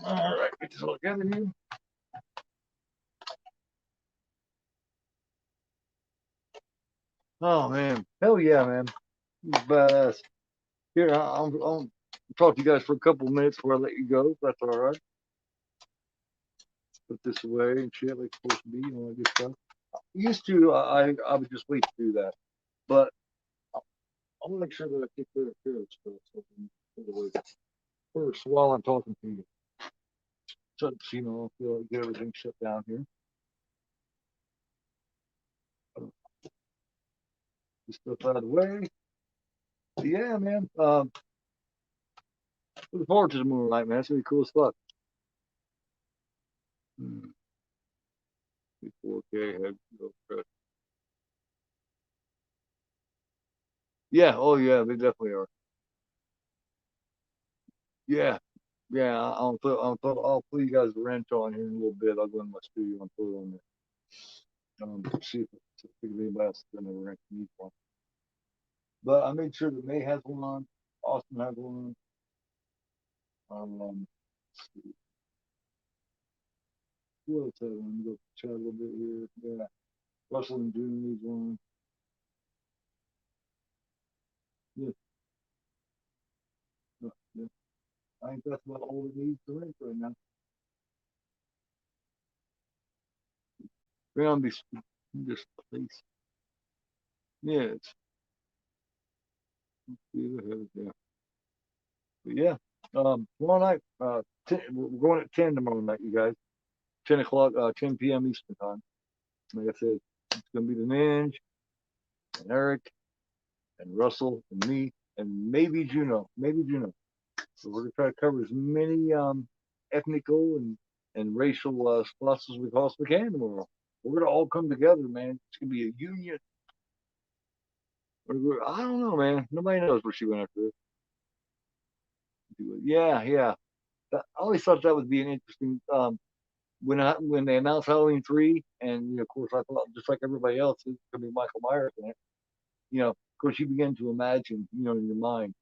All right, get this all together here. Oh man, hell yeah, man, badass. Here, I'll talk to you guys for a couple of minutes before I let you go. If that's all right. Put this away and shit like it's supposed to be and all that good stuff. Used to, I would just wait to do that, but I'll make sure that I take care of stuff so I can put it away first while I'm talking to you. So you know, feel like get everything shut down here. This stuff out of the way. Yeah, man. Looking forward to the moonlight, man. It's gonna be cool as fuck. 4K head. Yeah. Oh yeah, they definitely are. Yeah. Yeah. I'll put you guys a wrench on here in a little bit. I'll go in my studio and put it on there. See if anybody else is gonna wrench me one. But I made sure that May has one on. Austin has one on. Who else has one? Go chat a little bit here. Yeah. Russell and June needs one. Yeah. Yeah. I think that's about all it needs to wrench right now. We're gonna be just place. Yeah, it's yeah. But yeah. Tomorrow night, we're going at 10 tomorrow night, you guys. 10 o'clock, 10 p.m. Eastern time. Like I said, it's gonna be the Ninja and Eric and Russell and me and maybe Juno. Maybe Juno. So we're gonna try to cover as many ethnical and racial spots as we possibly can tomorrow. We're gonna all come together, man. It's gonna be a union. I don't know, man. Nobody knows where she went after this. Yeah, yeah. I always thought that would be an interesting. When they announced Halloween 3, and of course I thought just like everybody else, it's gonna be Michael Myers in it. Of course you begin to imagine, in your mind,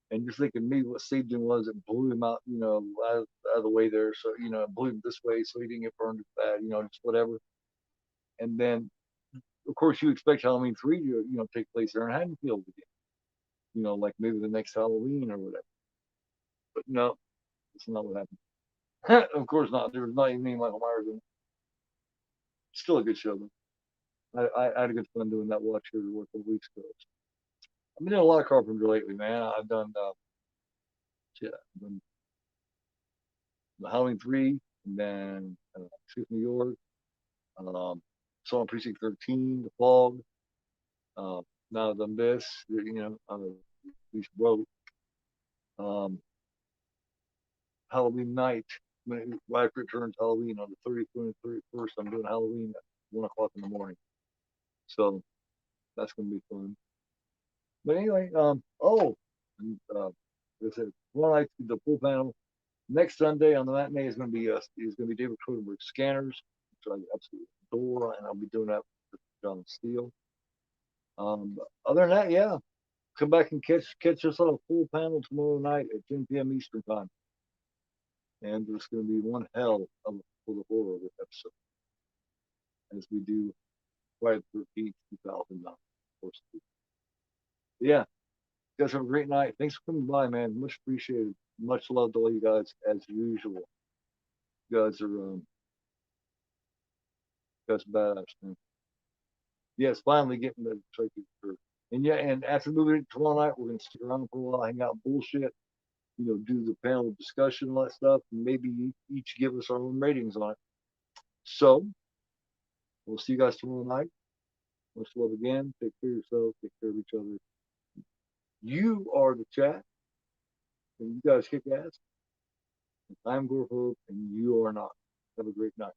and just thinking maybe what saved him was it blew him out, out of the way there, so blew him this way so he didn't get burned as bad, just whatever. And then of course you expect Halloween 3 to take place there in Haddonfield again, like maybe the next Halloween or whatever. But no, that's not what happened. Of course not. There was not even any Michael Myers in it. Still a good show though. I had a good fun doing that watch here a couple weeks ago. I've been doing a lot of Carpenter lately, man. I've done yeah, I've done the Halloween 3, and then Truth New York, Saw Precinct 13, The Fog. Uh, Now I've done this, at least wrote um, Halloween night. Right after it turns Halloween on the 30th and 31st, I'm doing Halloween at 1 o'clock in the morning. So that's gonna be fun. But anyway, and, like I said, one night the full panel. Next Sunday on the matinee is gonna be David Cronenberg Scanners, which I absolutely adore, and I'll be doing that with John Steele. Other than that, yeah, come back and catch us on a full panel tomorrow night at 10 p.m. Eastern time, and there's gonna be one hell of a full of horror episode as we do Friday the 13th, 2009. Of course. Yeah, you guys have a great night. Thanks for coming by, man. Much appreciated. Much love to all you guys as usual. You guys are badass, man. Yes, finally getting the turkey through. And yeah, and after moving tomorrow night, we're gonna stick around for a while, hang out, bullshit, do the panel discussion, all that stuff, and maybe each give us our own ratings on it. So we'll see you guys tomorrow night. Much love again. Take care of yourself. Take care of each other. You are the chat, and you guys kick ass. I'm Gorhope, and you are not. Have a great night.